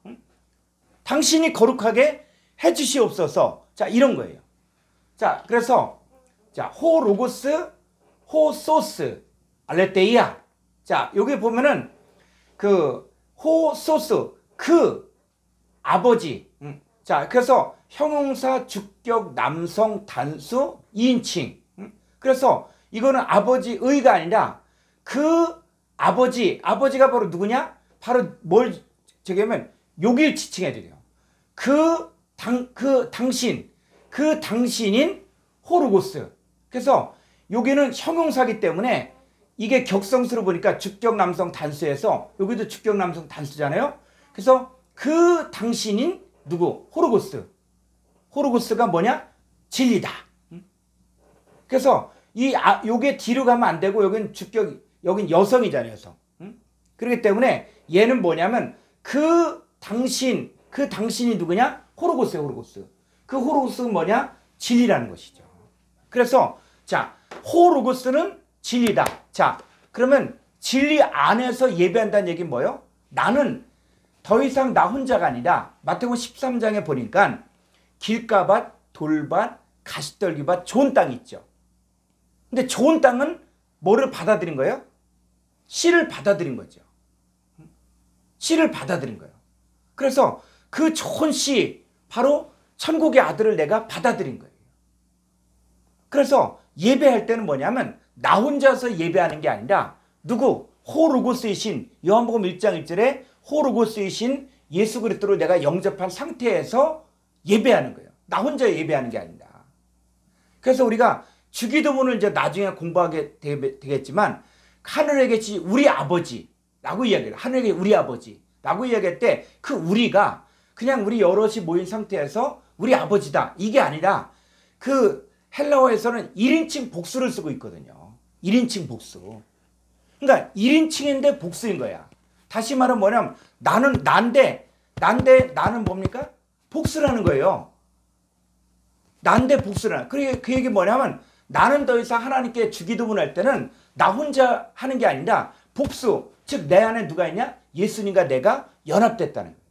당신이 거룩하게 해주시옵소서. 자, 이런 거예요. 자, 그래서 자, 호 로고스, 호 소스, 알레테이아. 자, 여기 보면은 그 호 소스 그 아버지. 자, 그래서 형용사 주격 남성 단수 2인칭. 그래서 이거는 아버지의가 아니라 그 아버지가 바로 누구냐? 바로 뭘 저기 하면 여길 지칭해 드려요. 당신인 호르고스. 그래서 여기는 형용사기 때문에 이게 격성수로 보니까 주격 남성 단수에서 여기도 주격 남성 단수잖아요. 그래서 그 당신인 누구? 호르고스. 호르고스가 뭐냐? 진리다. 그래서 요게 뒤로 가면 안 되고 여긴 주격, 여긴 여성이잖아요, 여성. 그렇기 때문에 얘는 뭐냐면 그 당신이 누구냐? 호르고스예요, 호르고스. 그 호르고스는 뭐냐? 진리라는 것이죠. 그래서 자, 호르고스는 진리다. 자, 그러면 진리 안에서 예배한다는 얘기는 뭐예요? 나는 더 이상 나 혼자가 아니라 마태복음 13장에 보니까 길가밭, 돌밭, 가시떨기밭, 좋은 땅이 있죠. 근데 좋은 땅은 뭐를 받아들인 거예요? 씨를 받아들인 거죠. 씨를 받아들인 거예요. 그래서 그 좋은 씨, 바로 천국의 아들을 내가 받아들인 거예요. 그래서 예배할 때는 뭐냐면 나 혼자서 예배하는 게 아니라 누구? 호르고스이신 요한복음 1장 1절에 호르고스이신 예수 그리스도를 내가 영접한 상태에서 예배하는 거예요. 나 혼자 예배하는 게 아니다. 그래서 우리가 주기도문을 이제 나중에 공부하게 되겠지만 하늘에 계신 우리 아버지라고 이야기해요. 하늘에 계신 우리 아버지라고 이야기할 때 그 우리가 그냥 우리 여럿이 모인 상태에서 우리 아버지다. 이게 아니라 그 헬라어에서는 1인칭 복수를 쓰고 있거든요. 1인칭 복수. 그러니까 1인칭인데 복수인 거야. 다시 말하면 뭐냐면 난데 나는 뭡니까? 복수라는 거예요. 난데 복수라는. 그 얘기 뭐냐면 나는 더 이상 하나님께 주기도문 할 때는 나 혼자 하는 게 아니라 복수. 즉 내 안에 누가 있냐? 예수님과 내가 연합됐다는 거예요.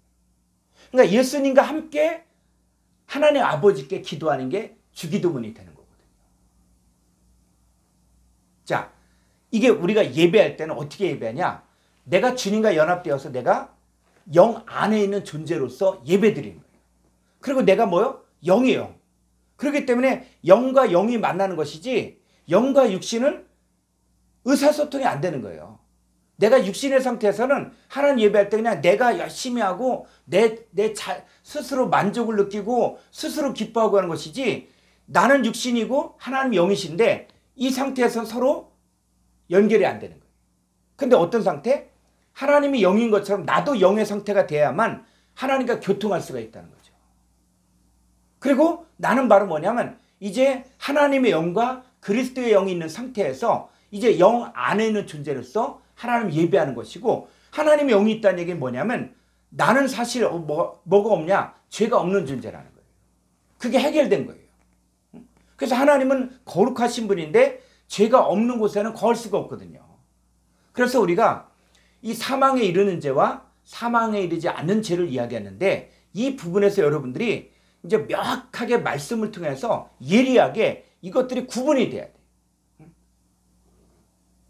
그러니까 예수님과 함께 하나님 아버지께 기도하는 게 주기도문이 되는 거거든요. 자, 이게 우리가 예배할 때는 어떻게 예배하냐? 내가 주님과 연합되어서 내가 영 안에 있는 존재로서 예배드리는 거예요. 그리고 내가 뭐요? 영이에요. 그렇기 때문에 영과 영이 만나는 것이지 영과 육신은 의사소통이 안 되는 거예요. 내가 육신의 상태에서는 하나님 예배할 때 그냥 내가 열심히 하고 스스로 만족을 느끼고 스스로 기뻐하고 하는 것이지 나는 육신이고 하나님 영이신데 이 상태에서 서로 연결이 안 되는 거예요. 근데 어떤 상태? 하나님이 영인 것처럼 나도 영의 상태가 돼야만 하나님과 교통할 수가 있다는 거죠. 그리고 나는 바로 뭐냐면 이제 하나님의 영과 그리스도의 영이 있는 상태에서 이제 영 안에 있는 존재로서 하나님 예배하는 것이고 하나님의 영이 있다는 얘기는 뭐냐면 나는 사실 뭐가 없냐? 죄가 없는 존재라는 거예요. 그게 해결된 거예요. 그래서 하나님은 거룩하신 분인데 죄가 없는 곳에는 거할 수가 없거든요. 그래서 우리가 이 사망에 이르는 죄와 사망에 이르지 않는 죄를 이야기하는데 이 부분에서 여러분들이 이제 명확하게 말씀을 통해서 예리하게 이것들이 구분이 돼야 돼.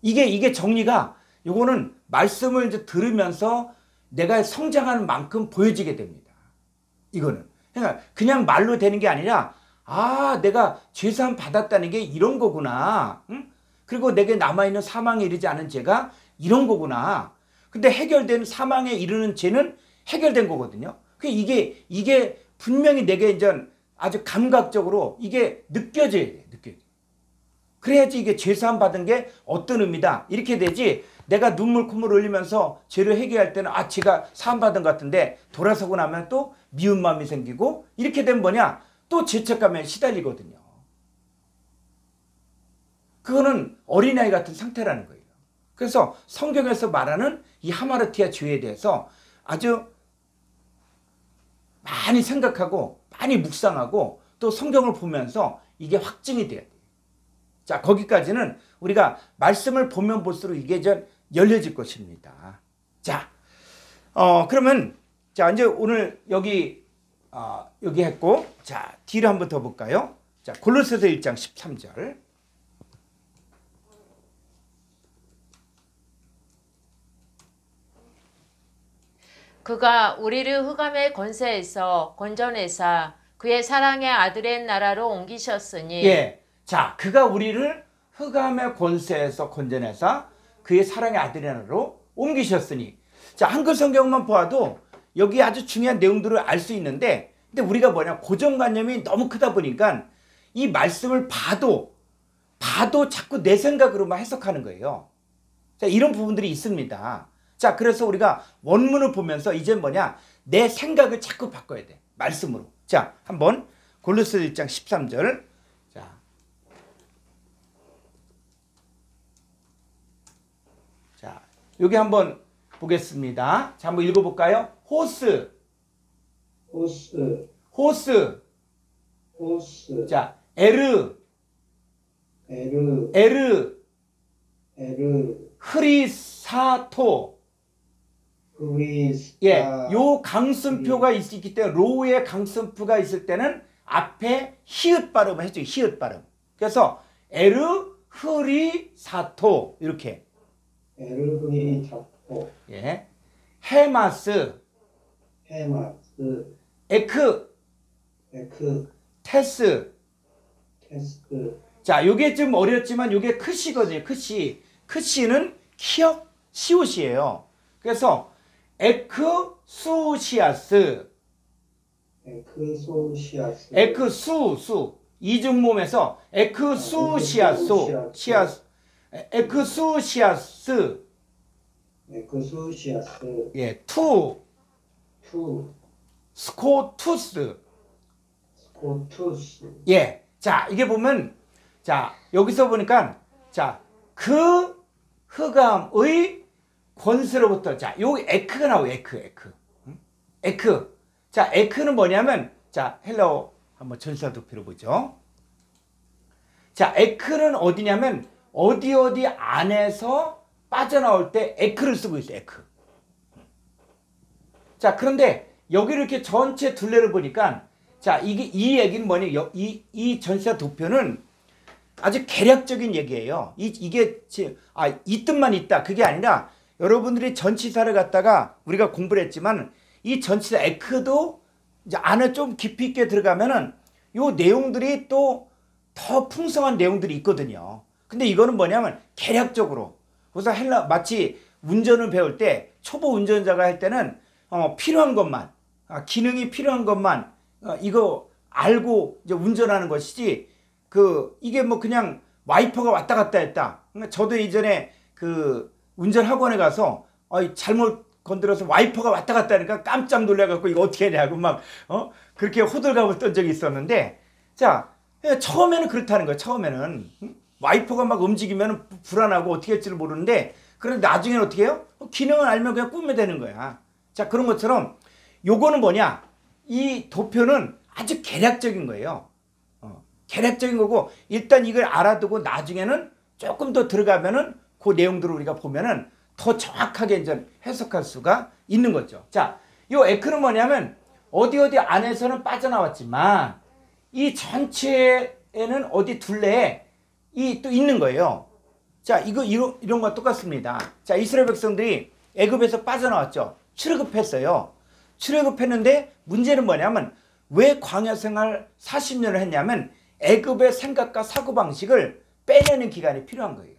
이게 정리가 요거는 말씀을 이제 들으면서 내가 성장하는 만큼 보여지게 됩니다. 이거는 그러니까 그냥 말로 되는 게 아니라 아, 내가 죄사함 받았다는 게 이런 거구나. 응? 그리고 내게 남아있는 사망에 이르지 않은 죄가 이런 거구나. 근데 해결된 사망에 이르는 죄는 해결된 거거든요. 이게 분명히 내게 이제 아주 감각적으로 이게 느껴져야 돼. 그래야지 이게 죄사함 받은 게 어떤 의미다. 이렇게 되지. 내가 눈물 콧물 흘리면서 죄를 해결할 때는 아, 제가 사함 받은 것 같은데 돌아서고 나면 또 미운 마음이 생기고 이렇게 되면 뭐냐? 또 죄책감에 시달리거든요. 그거는 어린아이 같은 상태라는 거예요. 그래서 성경에서 말하는 이 하마르티아 죄에 대해서 아주 많이 생각하고 많이 묵상하고 또 성경을 보면서 이게 확증이 돼야 돼요. 자, 거기까지는 우리가 말씀을 보면 볼수록 이게 좀 열려질 것입니다. 자, 그러면 자, 이제 오늘 여기 했고, 자, 뒤를 한번 더 볼까요? 자, 골로새서 1장 13절.
그가 우리를 흑암의 권세에서 건져내사 그의 사랑의 아들의 나라로 옮기셨으니.
예. 자, 그가 우리를 흑암의 권세에서 건져내사 그의 사랑의 아들의 나라로 옮기셨으니. 자, 한글 성경만 보아도 여기 아주 중요한 내용들을 알 수 있는데, 근데 우리가 뭐냐, 고정관념이 너무 크다 보니까 이 말씀을 봐도 자꾸 내 생각으로만 해석하는 거예요. 자, 이런 부분들이 있습니다. 자, 그래서 우리가 원문을 보면서 이제 뭐냐, 내 생각을 자꾸 바꿔야 돼. 말씀으로. 자, 한번 골로새 1장 13절. 자, 여기 한번 보겠습니다. 자, 한번 읽어볼까요? 호스. 자, 에르. 흐리사토. 예, 요 강순표가 있기 때문에 로우의 강순표가 있을 때는 앞에 히읗 발음을 해줘요. 히읗 발음. 그래서 에르 흐리사토 이렇게. 예, 헤마스. 에크. 테스. 자, 요게 좀 어렵지만 요게 크시거든요. 크시는 키역 시옷이에요. 그래서 에크수시아스. 에크수 이중몸에서 에크수시아스. 예, 투 스코투스. 예. 자, 이게 보면, 자, 여기서 보니까, 자, 그 흑암의 권세로부터, 자, 여기 에크가 나와요. 에크. 자, 에크는 뭐냐면, 자, 헬라어 한번 전사 도표로 보죠. 자, 에크는 어디냐면, 어디 안에서 빠져나올 때 에크를 쓰고 있어요. 에크. 자, 그런데 여기를 이렇게 전체 둘레를 보니까, 자, 이 얘기는 뭐냐, 이 전사 도표는 아주 개략적인 얘기예요. 이게 이 뜻만 있다. 그게 아니라 여러분들이 전치사를 갖다가 우리가 공부를 했지만 이 전치사 에크도 이제 안에 좀 깊이 있게 들어가면은 요 내용들이 또 더 풍성한 내용들이 있거든요. 근데 이거는 뭐냐면 개략적으로. 그래서 마치 운전을 배울 때 초보 운전자가 할 때는 필요한 것만, 기능이 필요한 것만 이거 알고 이제 운전하는 것이지, 이게 뭐 그냥 와이퍼가 왔다 갔다 했다. 저도 이전에 운전학원에 가서 잘못 건드려서 와이퍼가 왔다 갔다 하니까 깜짝 놀라갖고 이거 어떻게 하냐고 막 그렇게 호들갑을 떤 적이 있었는데, 자, 처음에는 그렇다는 거예요. 처음에는 와이퍼가 막 움직이면 불안하고 어떻게 할지를 모르는데, 그런데 나중에는 어떻게 해요? 기능을 알면 그냥 꾸미면 되는 거야. 자, 그런 것처럼 요거는 뭐냐, 이 도표는 아주 개략적인 거예요. 개략적인 거고, 일단 이걸 알아두고 나중에는 조금 더 들어가면은 그 내용들을 우리가 보면은 더 정확하게 이제 해석할 수가 있는 거죠. 자, 요 에크는 뭐냐면 어디 안에서는 빠져나왔지만 이 전체에는 어디 둘레에 또 있는 거예요. 자, 이런 거 똑같습니다. 자, 이스라엘 백성들이 애굽에서 빠져나왔죠. 출애굽했어요. 출애굽했는데 문제는 뭐냐면 왜 광야 생활 40년을 했냐면 애굽의 생각과 사고방식을 빼내는 기간이 필요한 거예요.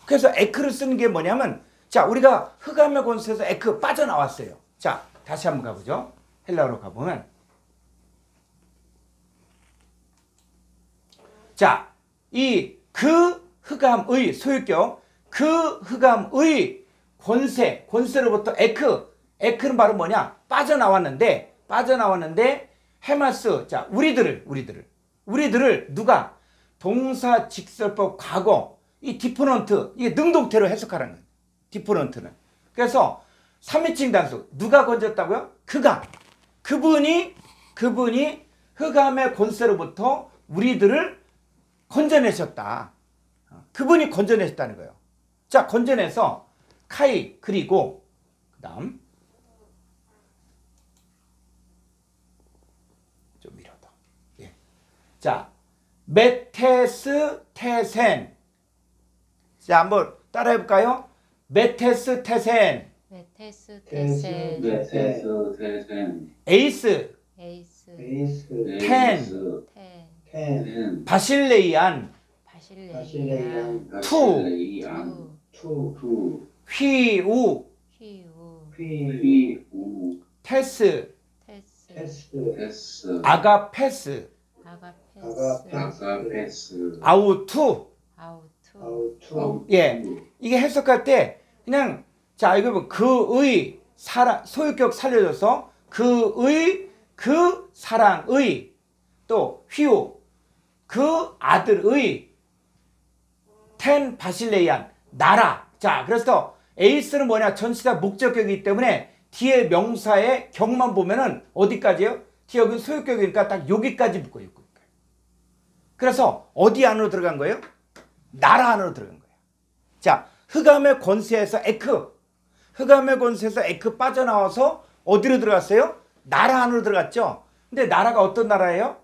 그래서 에크를 쓰는 게 뭐냐면, 자, 우리가 흑암의 권세에서 에크 빠져나왔어요. 자, 다시 한번 가보죠. 헬라어로 가보면, 자, 이 그 흑암의 소유격, 그 흑암의 권세로부터 에크는 바로 뭐냐? 빠져나왔는데 헤마스, 자, 우리들을 누가 동사 직설법 과거, 이 디퍼런트, 이게 능동태로 해석하라는 거예요. 디퍼런트는. 그래서 3인칭 단수, 누가 건졌다고요? 그분이 흑암의 권세로부터 우리들을 건져내셨다. 그분이 건져내셨다는 거예요. 자, 건져내서 카이, 그리고 그다음 좀 밀어도. 예. 자, 메테스 테센. 자, 한번 따라해 볼까요? 메테스 테센.
메테스 테센.
에이스. 텐. 바실레이안. 투. 휘우. 테스. 아가페스. 아우투. 예, 이게 해석할 때 그냥, 자, 이거 뭐 그의 사랑, 소유격 살려줘서 그의 그 사랑의, 또 휘우 그 아들의, 텐 바실레이안 나라. 자, 그래서 에이스는 뭐냐? 전치사 목적격이기 때문에 뒤에 명사의 격만 보면은 어디까지요? 뒤에 여기 소유격이니까 딱 여기까지 붙고 있고. 그래서 어디 안으로 들어간 거예요? 나라 안으로 들어간 거예요. 자, 흑암의 권세에서 흑암의 권세에서 빠져나와서 어디로 들어갔어요? 나라 안으로 들어갔죠. 근데 나라가 어떤 나라예요?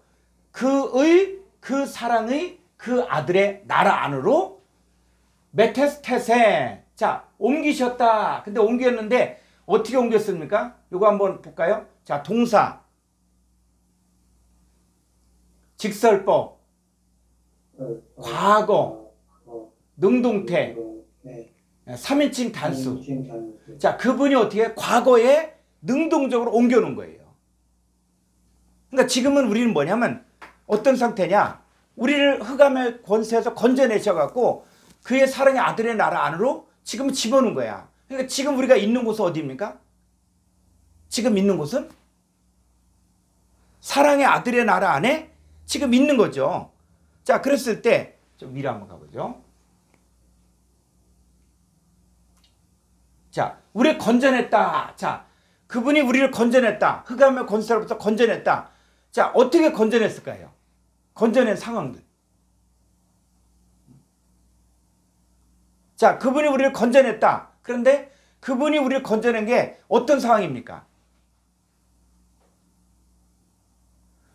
그 사랑의 그 아들의 나라 안으로 메테스테센. 자, 옮기셨다. 근데 옮겼는데 어떻게 옮겼습니까? 이거 한번 볼까요? 자, 동사, 직설법, 과거, 능동태, 3인칭 단수. 자, 그분이 어떻게 과거에 능동적으로 옮겨놓은 거예요. 그러니까 지금은 우리는 뭐냐면 어떤 상태냐? 우리를 흑암의 권세에서 건져내셔갖고 그의 사랑의 아들의 나라 안으로 지금 집어넣은 거야. 그러니까 지금 우리가 있는 곳은 어디입니까? 지금 있는 곳은 사랑의 아들의 나라 안에 지금 있는 거죠. 자, 그랬을 때 좀 위로 한번 가보죠. 자, 우리를 건져냈다. 자, 그분이 우리를 건져냈다. 흑암의 권세로부터 건져냈다. 자, 어떻게 건져냈을까요? 건져낸 상황들. 자, 그분이 우리를 건져냈다. 그런데 그분이 우리를 건져낸 게 어떤 상황입니까?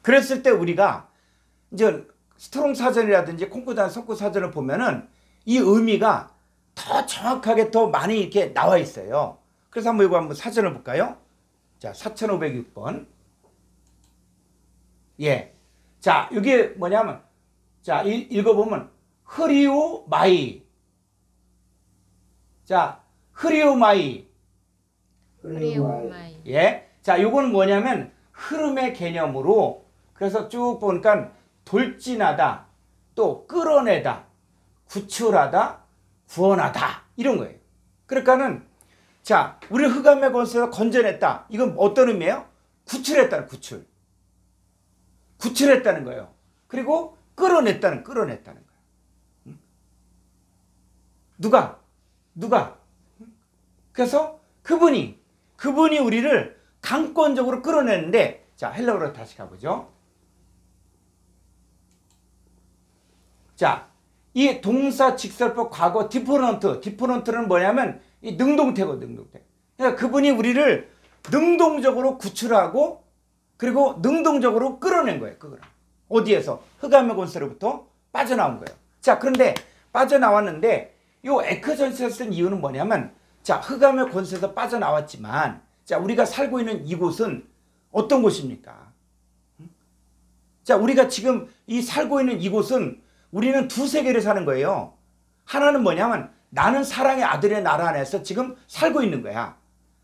그랬을 때 우리가 이제 스트롱 사전이라든지 콩쿠단 석구 사전을 보면은 이 의미가 더 정확하게 더 많이 이렇게 나와 있어요. 그래서 한번 사전을 볼까요? 자, 4506번. 예. 자, 이게 뭐냐면, 자, 읽어보면, 흐리오 마이. 자, 흐리오 마이. 예. 자, 요거는 뭐냐면, 흐름의 개념으로, 그래서 쭉 보니까, 돌진하다, 또 끌어내다, 구출하다, 구원하다, 이런 거예요. 그러니까는, 자, 우리 흑암의 권세에서 건져냈다. 이건 어떤 의미예요? 구출했다는, 구출했다는 거예요. 그리고 끌어냈다는 거예요. 누가? 그래서 그분이 우리를 강권적으로 끌어내는데, 자, 헬라어로 다시 가보죠. 자, 이 동사 직설법 과거 디퍼런트는 뭐냐면 이 능동태고, 능동태. 그러니까 그분이 우리를 능동적으로 구출하고 그리고 능동적으로 끌어낸 거예요. 어디에서? 흑암의 권세로부터 빠져나온 거예요. 자, 그런데 빠져나왔는데 이 에크전시를 쓴 이유는 뭐냐면, 자, 흑암의 권세에서 빠져나왔지만, 자, 우리가 살고 있는 이곳은 어떤 곳입니까? 자, 우리가 지금 이 살고 있는 이곳은 우리는 두 세계를 사는 거예요. 하나는 뭐냐면 나는 사랑의 아들의 나라 안에서 지금 살고 있는 거야.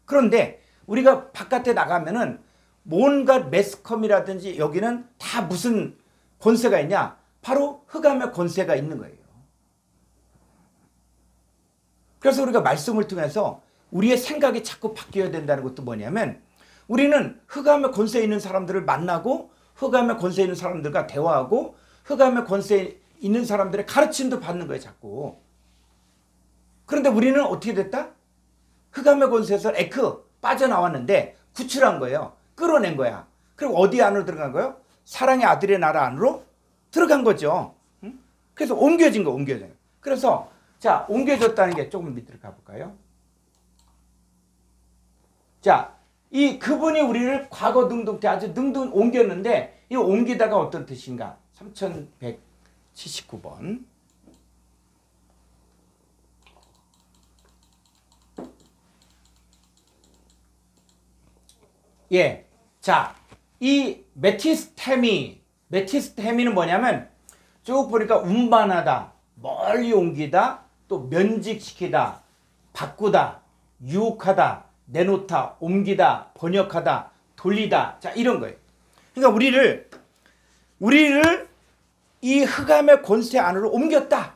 그런데 우리가 바깥에 나가면은 뭔가 매스컴이라든지 여기는 다 무슨 권세가 있냐? 바로 흑암의 권세가 있는 거예요. 그래서 우리가 말씀을 통해서 우리의 생각이 자꾸 바뀌어야 된다는 것도 뭐냐면 우리는 흑암의 권세에 있는 사람들을 만나고 흑암의 권세에 있는 사람들과 대화하고 흑암의 권세에 있는 사람들의 가르침도 받는 거예요, 자꾸. 그런데 우리는 어떻게 됐다? 흑암의 권세에서 빠져나왔는데 구출한 거예요. 끌어낸 거야. 그리고 어디 안으로 들어간 거예요? 사랑의 아들의 나라 안으로 들어간 거죠. 그래서 옮겨진 거, 옮겨진 거. 그래서 자, 옮겨졌다는 게 조금 밑으로 가볼까요? 자, 이 그분이 우리를 과거 능동태 아주 능동 옮겼는데 이 옮기다가 어떤 뜻인가? 3179번. 예. 자, 이 메티스테미는 뭐냐면 쭉 보니까 운반하다, 멀리 옮기다, 또 면직시키다, 바꾸다, 유혹하다, 내놓다, 옮기다, 번역하다, 돌리다. 자, 이런 거예요. 그러니까 우리를 이 흑암의 권세 안으로 옮겼다.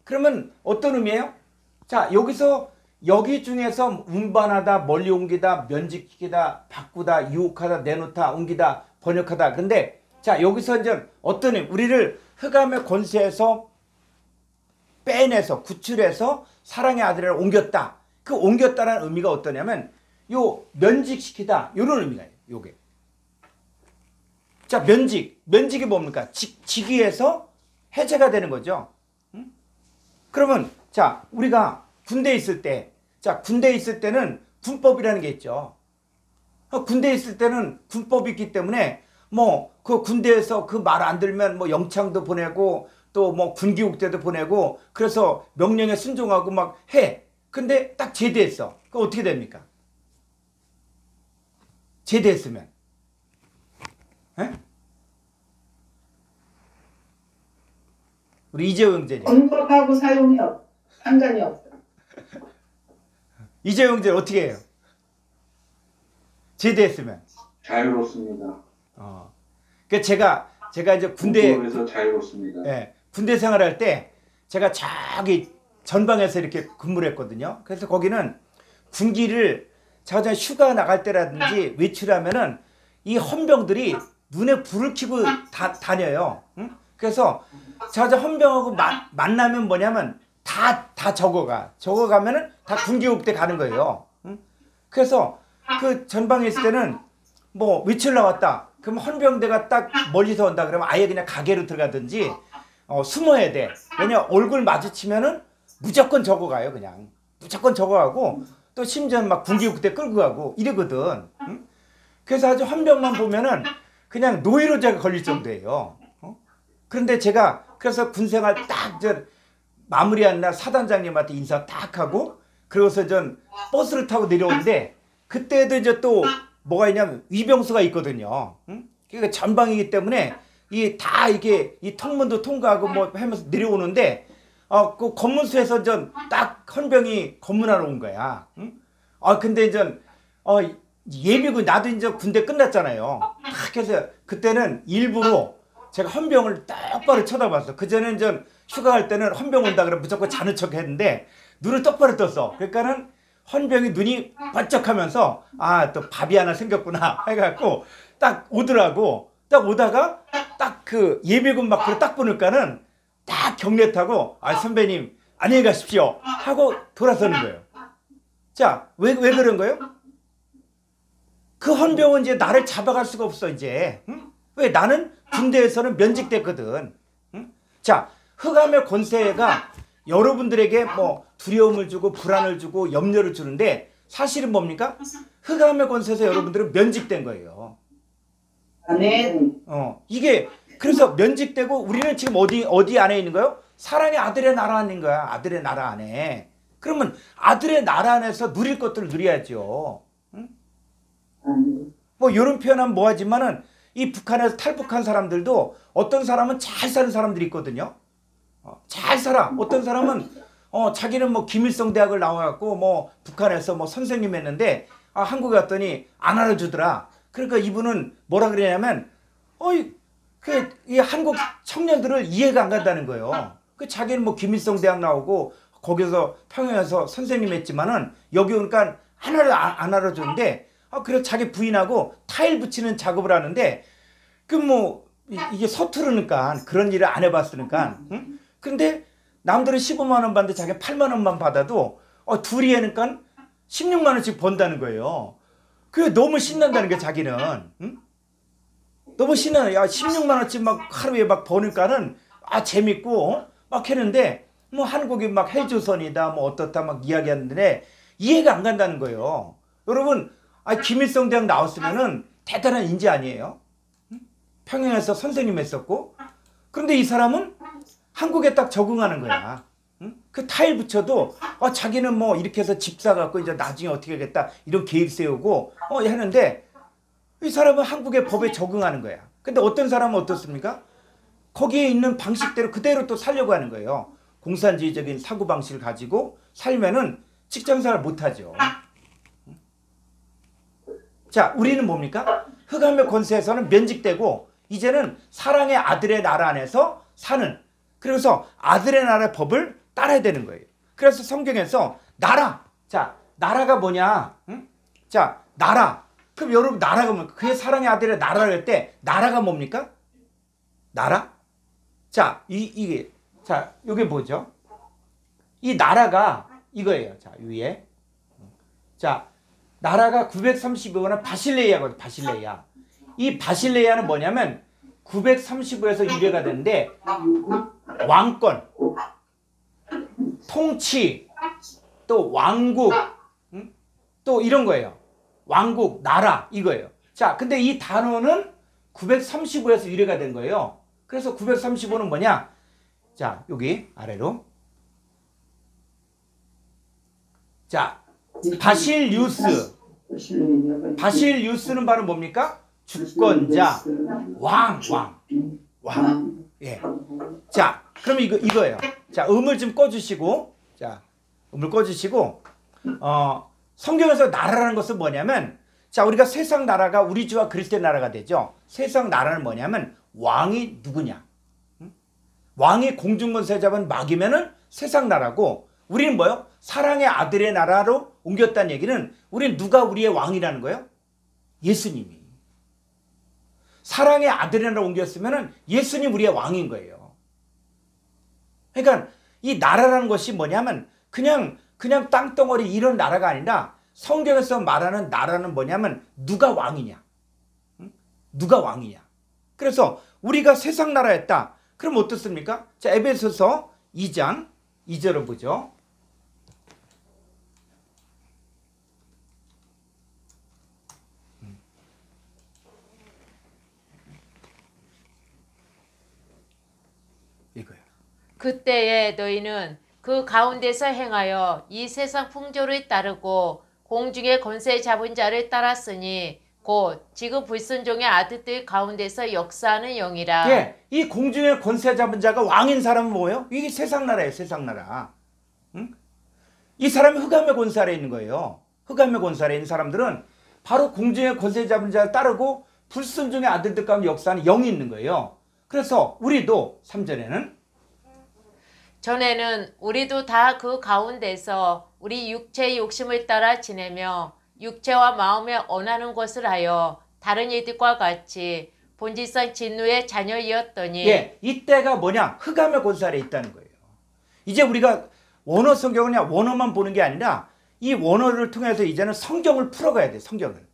그러면 어떤 의미예요? 자, 여기 중에서 운반하다, 멀리 옮기다, 면직시키다, 바꾸다, 유혹하다, 내놓다, 옮기다, 번역하다. 근데 자, 여기서 이제 어떤 의미? 우리를 흑암의 권세에서 빼내서 구출해서 사랑의 아들을 옮겼다. 그 옮겼다라는 의미가 어떠냐면 요 면직시키다 이런 의미가 있어요. 요게. 자, 면직이 뭡니까? 직위에서 해제가 되는 거죠. 그러면 자, 우리가 군대에 있을 때는 군법이라는 게 있죠. 군대에 있을 때는 군법이 있기 때문에 뭐 그 군대에서 그 말 안 들면 뭐 영창도 보내고 또 뭐 군기국대도 보내고 그래서 명령에 순종하고 막 해. 근데 딱 제대했어. 그럼 어떻게 됩니까? 제대했으면. 에? 우리 이재호 형제님.
군법하고 상관이 없어.
이재호 형제는 어떻게 해요? 제대했으면.
자유롭습니다.
그 제가 이제
군법에서 자유롭습니다.
예, 군대 생활할 때 제가 저기 전방에서 이렇게 근무를 했거든요. 그래서 거기는 군기를 제가 휴가 나갈 때라든지 외출하면은 이 헌병들이 눈에 불을 켜고 다녀요. 응? 그래서 제가 헌병하고 만나면 뭐냐면 다 적어가면은 다 군기국대 가는 거예요. 응? 그래서 그 전방에 있을 때는 뭐 외출 나왔다. 그럼 헌병대가 딱 멀리서 온다 그러면 아예 그냥 가게로 들어가든지 숨어야 돼. 왜냐 얼굴 마주치면은 무조건 적어가요. 그냥 무조건 적어가고 또 심지어 막 군기국대 끌고 가고 이러거든. 응? 그래서 아주 헌병만 보면은 그냥 노이로제가 걸릴 정도예요. 그런데 제가 그래서 군생활 딱 마무리한 날 사단장님한테 인사 딱 하고 그러고서 전 버스를 타고 내려오는데 그때도 이제 또 뭐가 있냐면 위병수가 있거든요. 응? 그러니까 전방이기 때문에 다 이게 이 통문도 통과하고 뭐 하면서 내려오는데 그 검문소에서 전 딱 헌병이 검문하러 온 거야. 응? 근데 이제 예비군 나도 이제 군대 끝났잖아요. 딱 해서 그때는 일부러 제가 헌병을 똑바로 쳐다봤어. 그전에 이제 휴가 갈 때는 헌병 온다 그러면 무조건 자는 척 했는데 눈을 똑바로 떴어. 그러니까는 헌병이 눈이 번쩍하면서 또 밥이 하나 생겼구나 해갖고 딱 오더라고. 딱 오다가 딱 그 예비군 막으로 딱 보니까는 딱 경례 타고 선배님 안녕히 가십시오 하고 돌아서는 거예요. 자, 왜 그런 거예요? 그 헌병은 이제 나를 잡아갈 수가 없어 이제. 응? 왜? 나는 군대에서는 면직됐거든. 응? 자, 흑암의 권세가 여러분들에게 뭐 두려움을 주고 불안을 주고 염려를 주는데 사실은 뭡니까? 흑암의 권세에서 여러분들은 면직된 거예요.
아멘.
이게 그래서 면직되고 우리는 지금 어디 안에 있는 거예요? 사랑의 아들의 나라 안에 있는 거야. 아들의 나라 안에. 그러면 아들의 나라 안에서 누릴 것들을 누려야죠. 뭐 이런 표현하면 뭐하지만은 이 북한에서 탈북한 사람들도 어떤 사람은 잘 사는 사람들이 있거든요. 잘 살아. 어떤 사람은 자기는 뭐 김일성 대학을 나와갖고 뭐 북한에서 뭐 선생님 했는데 한국에 갔더니 안 알아주더라. 그러니까 이분은 뭐라 그러냐면 이 한국 청년들을 이해가 안 간다는 거예요. 그 자기는 뭐 김일성 대학 나오고 거기서 평양에서 선생님 했지만은 여기 오니까 하나를 안 알아주는데 그래서 자기 부인하고 타일 붙이는 작업을 하는데 그 뭐 이게 서투르니까 그런 일을 안 해봤으니까 응? 근데 남들은 15만 원 받는데 자기는 8만 원만 받아도 둘이 하니까 16만 원씩 번다는 거예요. 그게 너무 신난다는 게 자기는 응? 너무 신나요. 야 16만 원씩 막 하루에 막 버니까는 재밌고 막 했는데 뭐 한국이 막 헬조선이다 뭐 어떻다 막 이야기하는데 이해가 안 간다는 거예요. 여러분 김일성 대학 나왔으면은 대단한 인재 아니에요? 평양에서 선생님 했었고 그런데 이 사람은 한국에 딱 적응하는 거야. 그 타일 붙여도 자기는 뭐 이렇게 해서 집 사갖고 이제 나중에 어떻게 하겠다 이런 계획 세우고 하는데 이 사람은 한국의 법에 적응하는 거야. 근데 어떤 사람은 어떻습니까? 거기에 있는 방식대로 그대로 또 살려고 하는 거예요. 공산주의적인 사고방식을 가지고 살면은 직장생활 못하죠. 자, 우리는 뭡니까? 흑암의 권세에서는 면직되고 이제는 사랑의 아들의 나라 안에서 사는, 그래서 아들의 나라의 법을 따라야 되는 거예요. 그래서 성경에서 나라, 자, 나라가 뭐냐? 응? 자, 나라. 그럼 여러분 나라가 뭡니까? 그의 사랑의 아들의 나라를 할 때 나라가 뭡니까? 나라? 자, 이게 자, 이게 뭐죠? 이 나라가 이거예요. 자, 위에. 자, 나라가 935는 바실레이아거든요. 바실레이아. 이 바실레이아는 뭐냐면 935에서 유래가 되는데 왕권, 통치, 또 왕국, 또 이런 거예요. 왕국, 나라 이거예요. 자, 근데 이 단어는 935에서 유래가 된 거예요. 그래서 935는 뭐냐? 자, 여기 아래로. 자, 바실리우스. 바실리우스는 바로 뭡니까? 주권자, 왕. 예. 자, 그럼 이거예요. 자, 음을 좀 꺼주시고, 자, 음을 꺼주시고, 성경에서 나라라는 것은 뭐냐면, 자, 우리가 세상 나라가 우리 주와 그리스도의 나라가 되죠. 세상 나라는 뭐냐면 왕이 누구냐? 왕이 공중권세 잡은 마귀면은 세상 나라고, 우리는 뭐요? 사랑의 아들의 나라로 옮겼다는 얘기는 우리는 누가 우리의 왕이라는 거예요? 예수님이. 사랑의 아들의 나라로 옮겼으면 예수님 우리의 왕인 거예요. 그러니까 이 나라라는 것이 뭐냐면 그냥 땅덩어리 이런 나라가 아니라 성경에서 말하는 나라는 뭐냐면 누가 왕이냐. 누가 왕이냐. 그래서 우리가 세상 나라였다. 그럼 어떻습니까? 자, 에베소서 2장 2절을 보죠. 이거요.
그때에 너희는 그 가운데서 행하여 이 세상 풍조를 따르고 공중의 권세 잡은 자를 따랐으니 곧 지금 불순종의 아들들 가운데서 역사하는 영이라.
예, 이 공중의 권세 잡은 자가 왕인 사람은 뭐예요? 이게 세상 나라예요, 세상 나라. 응? 이 사람이 흑암의 권세 아래 있는 거예요. 흑암의 권세 아래 있는 사람들은 바로 공중의 권세 잡은 자를 따르고 불순종의 아들들 가운데 역사하는 영이 있는 거예요. 그래서 우리도 3절에는
전에는 우리도 다 그 가운데서 우리 육체의 욕심을 따라 지내며 육체와 마음에 원하는 것을 하여 다른 이들과 같이 본질상 진노의 자녀이었더니.
예, 이때가 뭐냐? 흑암의 권세 아래 있다는 거예요. 이제 우리가 원어 성경은 그냥 원어만 보는 게 아니라 이 원어를 통해서 이제는 성경을 풀어가야 돼, 성경을.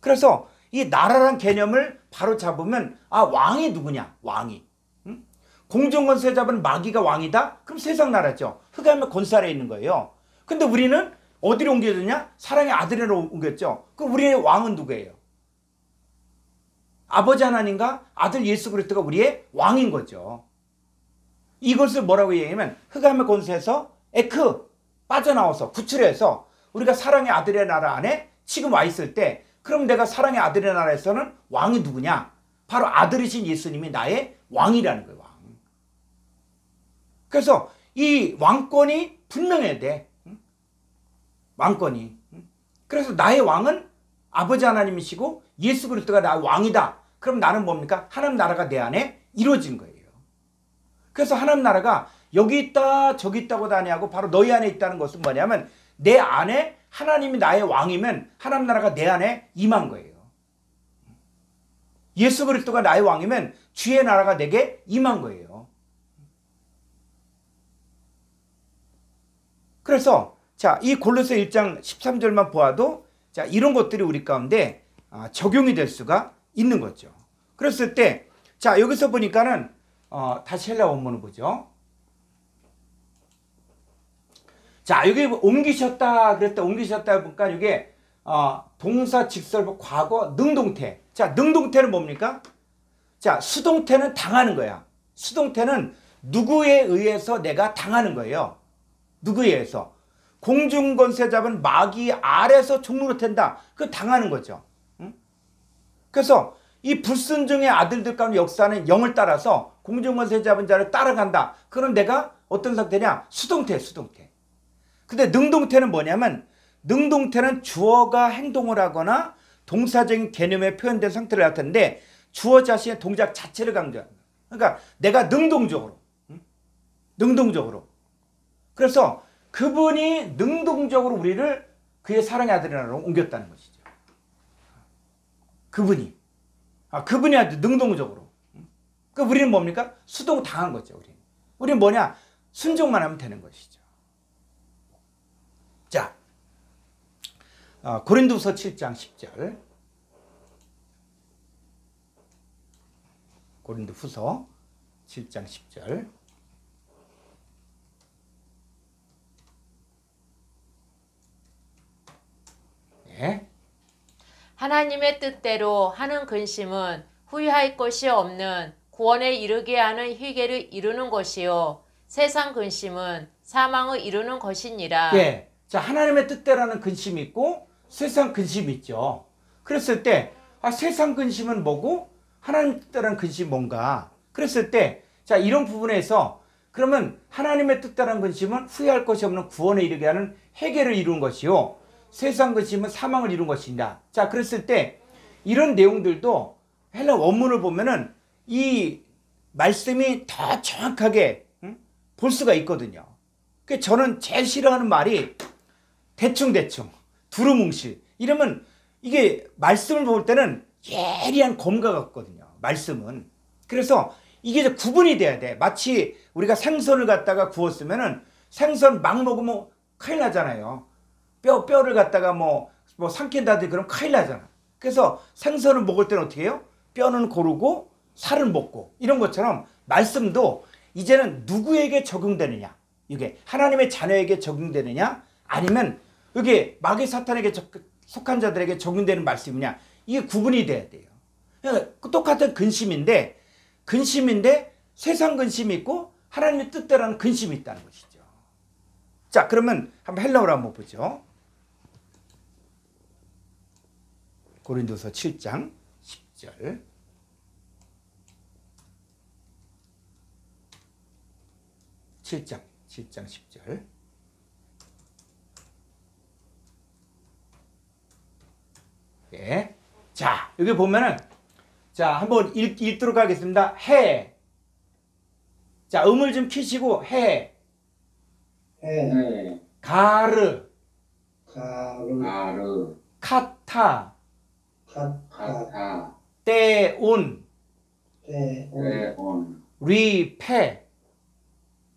그래서 이 나라란 개념을 바로 잡으면 왕이 누구냐? 왕이. 공중권세 잡은 마귀가 왕이다? 그럼 세상 나라죠. 흑암의 권세 아래 있는 거예요. 근데 우리는 어디로 옮겨졌냐? 사랑의 아들로 옮겼죠. 그럼 우리의 왕은 누구예요? 아버지 하나님과 아들 예수 그리스도가 우리의 왕인 거죠. 이것을 뭐라고 얘기하면 흑암의 권세에서 빠져나와서 구출해서 우리가 사랑의 아들의 나라 안에 지금 와 있을 때 그럼 내가 사랑의 아들의 나라에서는 왕이 누구냐? 바로 아들이신 예수님이 나의 왕이라는 거예요. 왕. 그래서 이 왕권이 분명해야 돼. 왕권이. 그래서 나의 왕은 아버지 하나님이시고 예수 그리스도가 나의 왕이다. 그럼 나는 뭡니까? 하나님 나라가 내 안에 이루어진 거예요. 그래서 하나님 나라가 여기 있다 저기 있다고 다니하고 바로 너희 안에 있다는 것은 뭐냐면 내 안에 하나님이 나의 왕이면 하나님 나라가 내 안에 임한 거예요. 예수 그리스도가 나의 왕이면 주의 나라가 내게 임한 거예요. 그래서 자, 이 골로새 1장 13절만 보아도 자, 이런 것들이 우리 가운데 적용이 될 수가 있는 거죠. 그랬을 때 자, 여기서 보니까는 다시 헬라 원문을 보죠. 자, 여기 옮기셨다 그랬다 옮기셨다 보니까 이게 동사 직설부 과거 능동태. 자, 능동태는 뭡니까? 자, 수동태는 당하는 거야. 수동태는 누구에 의해서 내가 당하는 거예요. 누구에 의해서. 공중권세 잡은 마귀 아래서 종로로 탄다. 그 당하는 거죠. 응? 그래서 이 불순종의 아들들 가운데 역사는 영을 따라서 공중권세 잡은 자를 따라간다. 그럼 내가 어떤 상태냐? 수동태, 수동태. 근데 능동태는 뭐냐면 능동태는 주어가 행동을 하거나 동사적인 개념에 표현된 상태를 나타내는데 주어 자신의 동작 자체를 강조하는 거예요. 그러니까 내가 능동적으로. 능동적으로. 그래서 그분이 능동적으로 우리를 그의 사랑의 아들이라고 옮겼다는 것이죠. 그분이. 그분이 아주 능동적으로. 그 우리는 뭡니까? 수동 당한 거죠. 우리는 뭐냐? 순종만 하면 되는 것이죠. 자, 고린도후서 7장 10절. 고린도후서 7장 10절. 예.
하나님의 뜻대로 하는 근심은 후회할 것이 없는 구원에 이르게 하는 희계를 이루는 것이요 세상 근심은 사망을 이루는 것이니라.
예. 자, 하나님의 뜻대로는 근심이 있고 세상 근심이 있죠. 그랬을 때 세상 근심은 뭐고 하나님 뜻대로는 근심이 뭔가. 그랬을 때 자, 이런 부분에서 그러면 하나님의 뜻대로는 근심은 후회할 것이 없는 구원에 이르게 하는 해결을 이루는 것이요 세상 근심은 사망을 이룬 것이다. 자, 그랬을 때 이런 내용들도 헬라 원문을 보면은 이 말씀이 더 정확하게 볼 수가 있거든요. 그래서 저는 제일 싫어하는 말이 대충대충, 두루뭉실 이러면 이게 말씀을 볼 때는 예리한 검과 같거든요. 말씀은. 그래서 이게 구분이 돼야 돼. 마치 우리가 생선을 갖다가 구웠으면은 생선 막 먹으면 큰일 나잖아요. 뼈를 갖다가 뭐 삼킨다든지 그러면 큰일 나잖아. 그래서 생선을 먹을 때는 어떻게 해요? 뼈는 고르고 살은 먹고 이런 것처럼 말씀도 이제는 누구에게 적용되느냐? 이게 하나님의 자녀에게 적용되느냐? 아니면 이게 마귀 사탄에게 속한 자들에게 적용되는 말씀이냐? 이게 구분이 돼야 돼요. 똑같은 근심인데 세상 근심이 있고 하나님의 뜻대로 하는 근심이 있다는 것이죠. 자, 그러면 한번 헬라어로 한번 보죠. 고린도서 7장 10절. (7장 10절) 예. 자, 여기 보면은 자, 한번 읽도록 하겠습니다. 해. 자, 음을 좀 키시고 해.
해.
가르.
가르.
카타.
카타.
떼온.
레온.
리페.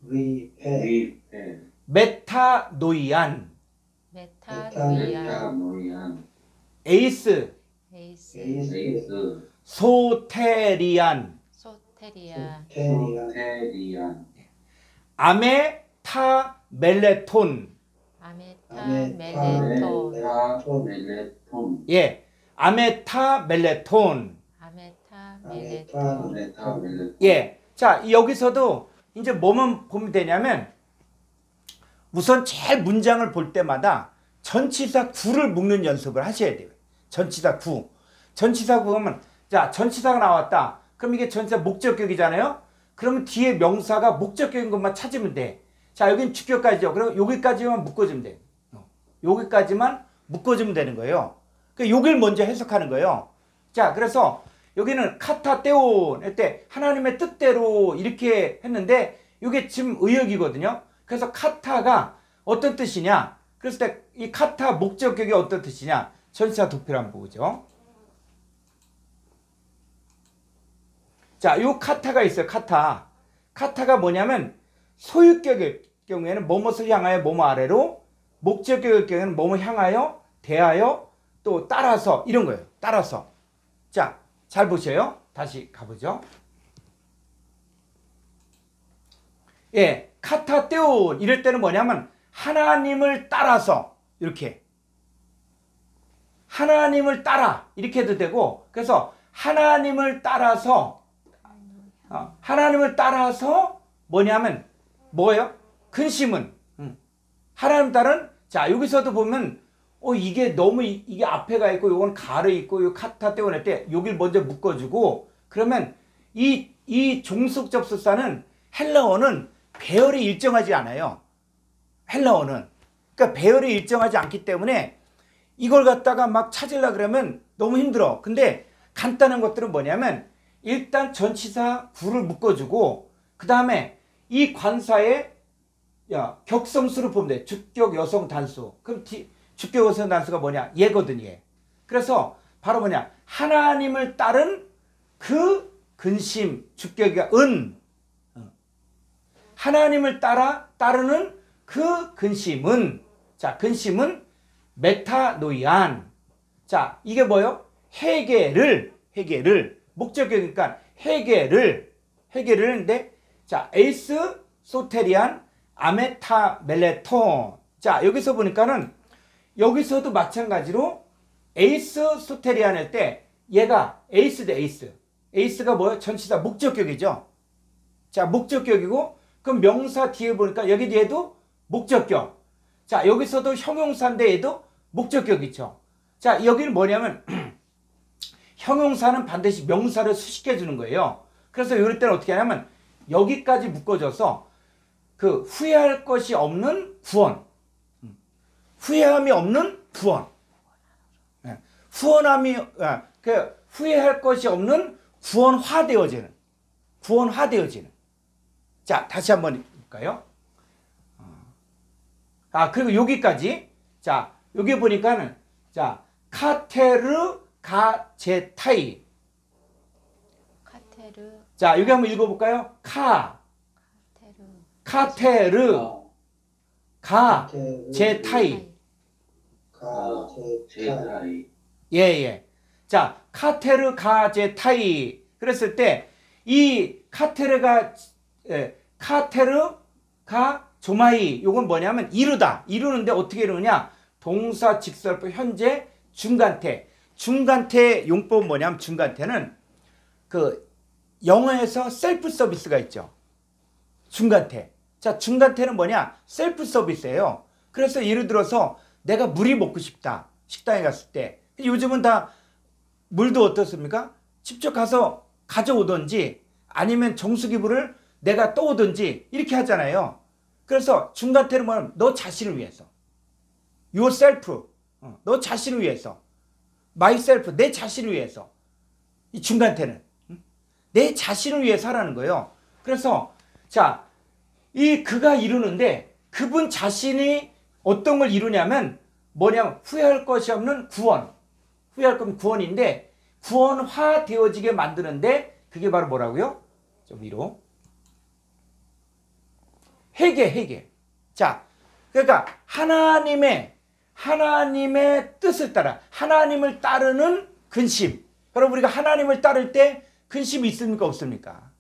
리페.
메타노이안.
메타노이안.
에이스.
에이스.
소테리안.
소테리안.
아메타 멜레톤.
아메타 멜레톤.
예. 아메타 멜레톤.
아메타 멜레톤.
예. 자, 여기서도 이제 뭐만 보면 되냐면 우선 제일 문장을 볼 때마다 전치사 구를 묶는 연습을 하셔야 돼요. 전치사 구. 전치사 구 하면 자, 전치사가 나왔다. 그럼 이게 전치사 목적격이잖아요. 그러면 뒤에 명사가 목적격인 것만 찾으면 돼. 자, 여긴 주격까지죠. 그럼 여기까지만 묶어주면 돼. 여기까지만 묶어주면 되는 거예요. 그 여길 먼저 해석하는 거예요. 자, 그래서 여기는 카타테온 할 때 하나님의 뜻대로 이렇게 했는데 이게 지금 의역이거든요. 그래서 카타가 어떤 뜻이냐? 그랬을 때 이 카타 목적격이 어떤 뜻이냐? 전치사 도표를 한번 보죠. 자, 요 카타가 있어요. 카타. 카타가 뭐냐면 소유격의 경우에는 뭐뭇을 향하여 뭐뭐 아래로, 목적격의 경우에는 뭐뭐 향하여, 대하여, 또 따라서 이런 거예요. 따라서. 자, 잘 보셔요. 다시 가보죠. 예, 카타테온 이럴 때는 뭐냐면 하나님을 따라서 이렇게 하나님을 따라 이렇게 해도 되고, 그래서 하나님을 따라서 뭐냐면 뭐예요? 근심은 하나님 따른. 자, 여기서도 보면 이게 너무 이게 앞에가 있고 요건 가르 있고 요 카타테온 할 때 여길 먼저 묶어주고, 그러면 이 종속 접속사는 헬라어는 배열이 일정하지 않아요. 헬라어는. 그러니까 배열이 일정하지 않기 때문에 이걸 갖다가 막 찾으려 그러면 너무 힘들어. 근데 간단한 것들은 뭐냐면 일단 전치사 구를 묶어주고, 그 다음에 이 관사의 격성수를 보면 돼. 주격 여성 단수. 그럼 주격 여성 단수가 뭐냐? 얘거든, 얘. 그래서 바로 뭐냐? 하나님을 따른 그 근심, 주격이 하나님을 따르는 그 근심은, 자, 근심은 메타노이안. 자, 이게 뭐예요? 회개를 목적격이니까 회개를 했는데, 자, 에이스 소테리안 아메타 멜레톤. 자, 여기서 보니까는 여기서도 마찬가지로 에이스 소테리안 할 때 얘가 에이스대 에이스. 에이스가 뭐예요? 전치사 목적격이죠. 자, 목적격이고, 그럼 명사 뒤에 보니까 여기 뒤에도 목적격. 자, 여기서도 형용사인데 얘도 목적격이죠. 자, 여기는 뭐냐면 형용사는 반드시 명사를 수식해 주는 거예요. 그래서 이럴 때는 어떻게 하냐면 여기까지 묶어줘서 그 후회할 것이 없는 구원, 후회함이 없는 구원, 후회할 것이 없는 구원화되어지는. 자, 다시 한번 볼까요? 그리고 여기까지. 자, 여기 보니까는, 자, 카테르 가제타이. 자, 여기 한번 읽어볼까요? 카테르 가제타이. 예. 자, 카테르 가제타이. 그랬을 때, 이 카테르가 조마이, 요건 뭐냐면 이루다. 이루는데 어떻게 이루느냐? 동사, 직설법, 현재, 중간태 용법은 뭐냐면, 중간태는 그 영어에서 셀프 서비스가 있죠. 중간태. 자, 중간태는 뭐냐? 셀프 서비스예요. 그래서 예를 들어서 내가 물이 먹고 싶다. 식당에 갔을 때. 요즘은 다 물도 어떻습니까? 직접 가서 가져오든지 아니면 정수기물을 내가 떠오든지 이렇게 하잖아요. 그래서 중간태는 뭐냐면 너 자신을 위해서. yourself. 너 자신을 위해서. myself. 내 자신을 위해서. 이 중간태는 내 자신을 위해서 하라는 거예요. 그래서 자, 이 그가 이루는데 그분 자신이 어떤 걸 이루냐면 뭐냐면 후회할 것이 없는 구원. 후회할 건 구원인데 구원화 되어지게 만드는데 그게 바로 뭐라고요? 좀 위로. 회개. 자, 그러니까 하나님의 뜻을 따라 하나님을 따르는 근심. 여러분, 우리가 하나님을 따를 때 근심이 있습니까? 없습니까?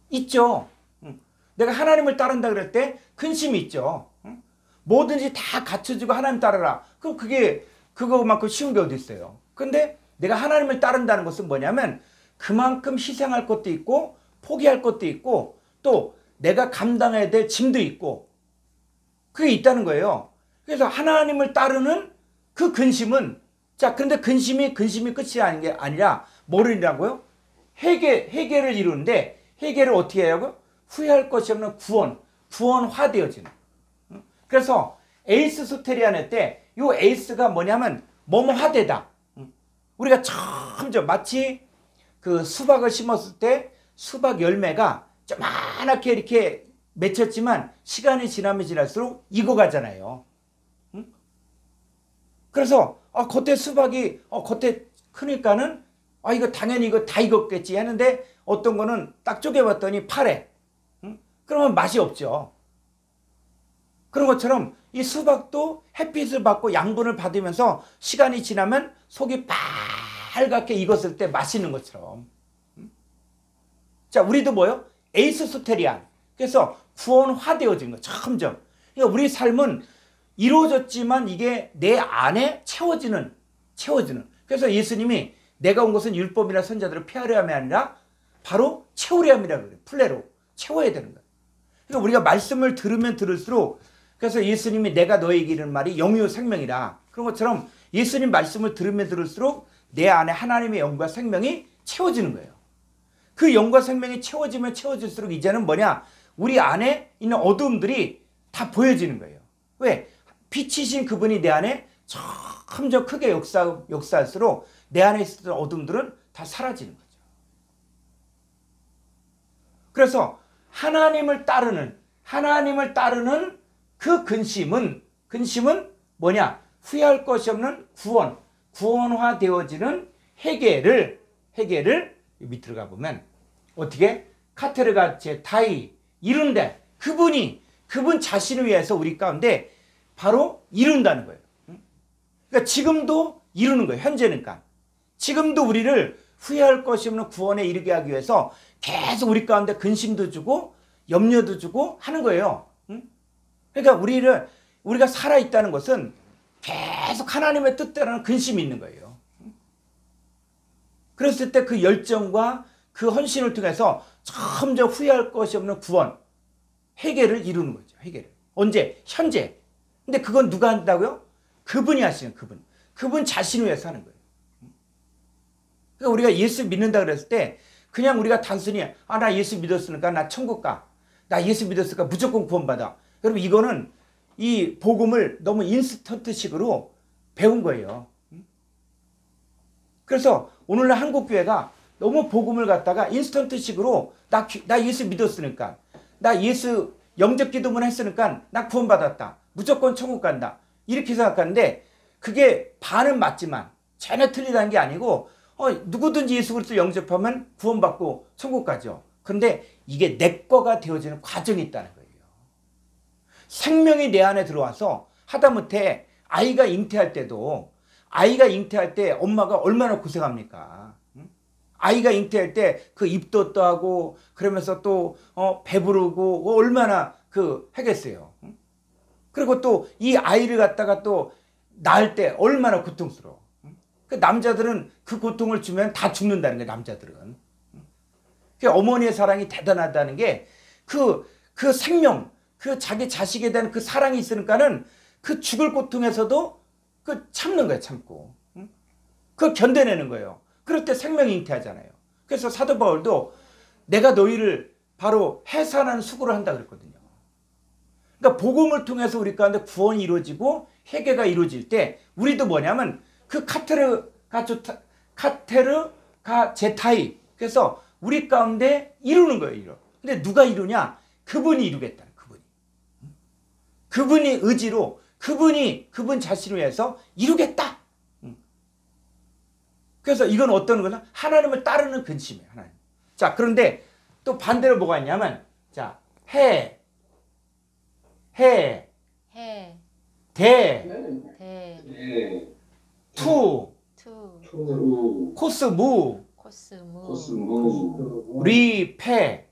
있죠. 내가 하나님을 따른다 그럴 때 근심이 있죠. 뭐든지 다 갖춰주고 하나님 따르라. 그럼 그거만큼 쉬운 게 어디 있어요. 근데 내가 하나님을 따른다는 것은 뭐냐면 그만큼 희생할 것도 있고 포기할 것도 있고 또 내가 감당해야 될 짐도 있고 그게 있다는 거예요. 그래서 하나님을 따르는 그 근심은 자, 그런데 근심이 끝이 아닌 게 아니라 뭐를 이루라고요? 회개를 이루는데 회개를 어떻게 하냐고요? 후회할 것이 없는 구원화되어지는. 그래서 에이스 소테리아네 때 이 에이스가 뭐냐면 뭐뭐화되다. 우리가 점점 마치 그 수박을 심었을 때 수박 열매가 조그맣게 이렇게 맺혔지만 시간이 지나면 지날수록 익어가잖아요. 그래서 겉에 수박이 겉에 크니까는 이거 당연히 이거 다 익었겠지 하는데 어떤 거는 딱 쪼개봤더니 파래. 그러면 맛이 없죠. 그런 것처럼 이 수박도 햇빛을 받고 양분을 받으면서 시간이 지나면 속이 빨갛게 익었을 때 맛있는 것처럼. 자, 우리도 뭐요? 에이스 소테리안. 그래서 구원화되어진 거 점점. 그러니까 우리 삶은 이루어졌지만 이게 내 안에 채워지는. 그래서 예수님이 내가 온 것은 율법이나 선자들을 폐하려 함이 아니라 바로 채우려 함이라 그래요. 플레로 채워야 되는 거예요. 그러니까 우리가 말씀을 들으면 들을수록, 그래서 예수님이 내가 너에게 이르는 말이 영이요 생명이라. 그런 것처럼 예수님 말씀을 들으면 들을수록 내 안에 하나님의 영과 생명이 채워지는 거예요. 그 영과 생명이 채워지면 채워질수록 이제는 뭐냐? 우리 안에 있는 어두움들이 다 보여지는 거예요. 왜? 빛이신 그분이 내 안에 점점 크게 역사할수록 내 안에 있었던 어둠들은 다 사라지는 거죠. 그래서 하나님을 따르는 그 근심은 뭐냐? 후회할 것이 없는 구원화되어지는 회개를 밑으로 가보면 어떻게? 카테르가 제 타이 이룬데 그분 자신을 위해서 우리 가운데 바로 이룬다는 거예요. 그러니까 지금도 이루는 거예요. 현재는. 지금도 우리를 후회할 것이 없는 구원에 이르게 하기 위해서 계속 우리 가운데 근심도 주고 염려도 주고 하는 거예요. 그러니까 우리가 살아있다는 것은 계속 하나님의 뜻대로는 근심이 있는 거예요. 그랬을 때 그 열정과 그 헌신을 통해서 점점 후회할 것이 없는 회개를 이루는 거죠. 회개를. 언제? 현재. 근데 그건 누가 한다고요? 그분이 하시는 그분 자신을 위해서 하는 거예요. 그러니까 우리가 예수 믿는다 그랬을 때 그냥 우리가 단순히 나 예수 믿었으니까 나 천국 가. 나 예수 믿었으니까 무조건 구원받아. 여러분 이거는 이 복음을 너무 인스턴트식으로 배운 거예요. 그래서 오늘날 한국교회가 너무 복음을 갖다가 인스턴트식으로 나 예수 믿었으니까 나 예수 영접 기도문 했으니까 나 구원받았다. 무조건 천국 간다. 이렇게 생각하는데 그게 반은 맞지만 전혀 틀리다는 게 아니고 누구든지 예수 그리스도 영접하면 구원받고 천국 가죠. 그런데 이게 내 거가 되어지는 과정이 있다는 거예요. 생명이 내 안에 들어와서 하다못해 아이가 잉태할 때 엄마가 얼마나 고생합니까? 아이가 잉태할 때 그 입도 떠하고 그러면서 또 배부르고 얼마나 하겠어요. 그리고 또 이 아이를 갖다가 또 낳을 때 얼마나 고통스러워. 그 남자들은 그 고통을 주면 다 죽는다는 거예요. 남자들은. 그 어머니의 사랑이 대단하다는 게 그 생명, 그 자기 자식에 대한 그 사랑이 있으니까는 그 죽을 고통에서도 참는 거예요. 참고. 그걸 견뎌내는 거예요. 그럴 때 생명이 잉태하잖아요. 그래서 사도 바울도 내가 너희를 바로 해산하는 수고를 한다 그랬거든요. 그러니까 복음을 통해서 우리 가운데 구원이 이루어지고 회개가 이루어질 때 우리도 뭐냐면 그 카테르가 제타이. 그래서 우리 가운데 이루는 거예요. 근데 누가 이루냐? 그분이 이루겠다는 그분이 의지로 그분 자신을 위해서 이루겠다. 그래서 이건 어떤 거냐? 하나님을 따르는 근심이에요. 하나님. 자, 그런데 또 반대로 뭐가 있냐면 자, 코스무, 리페,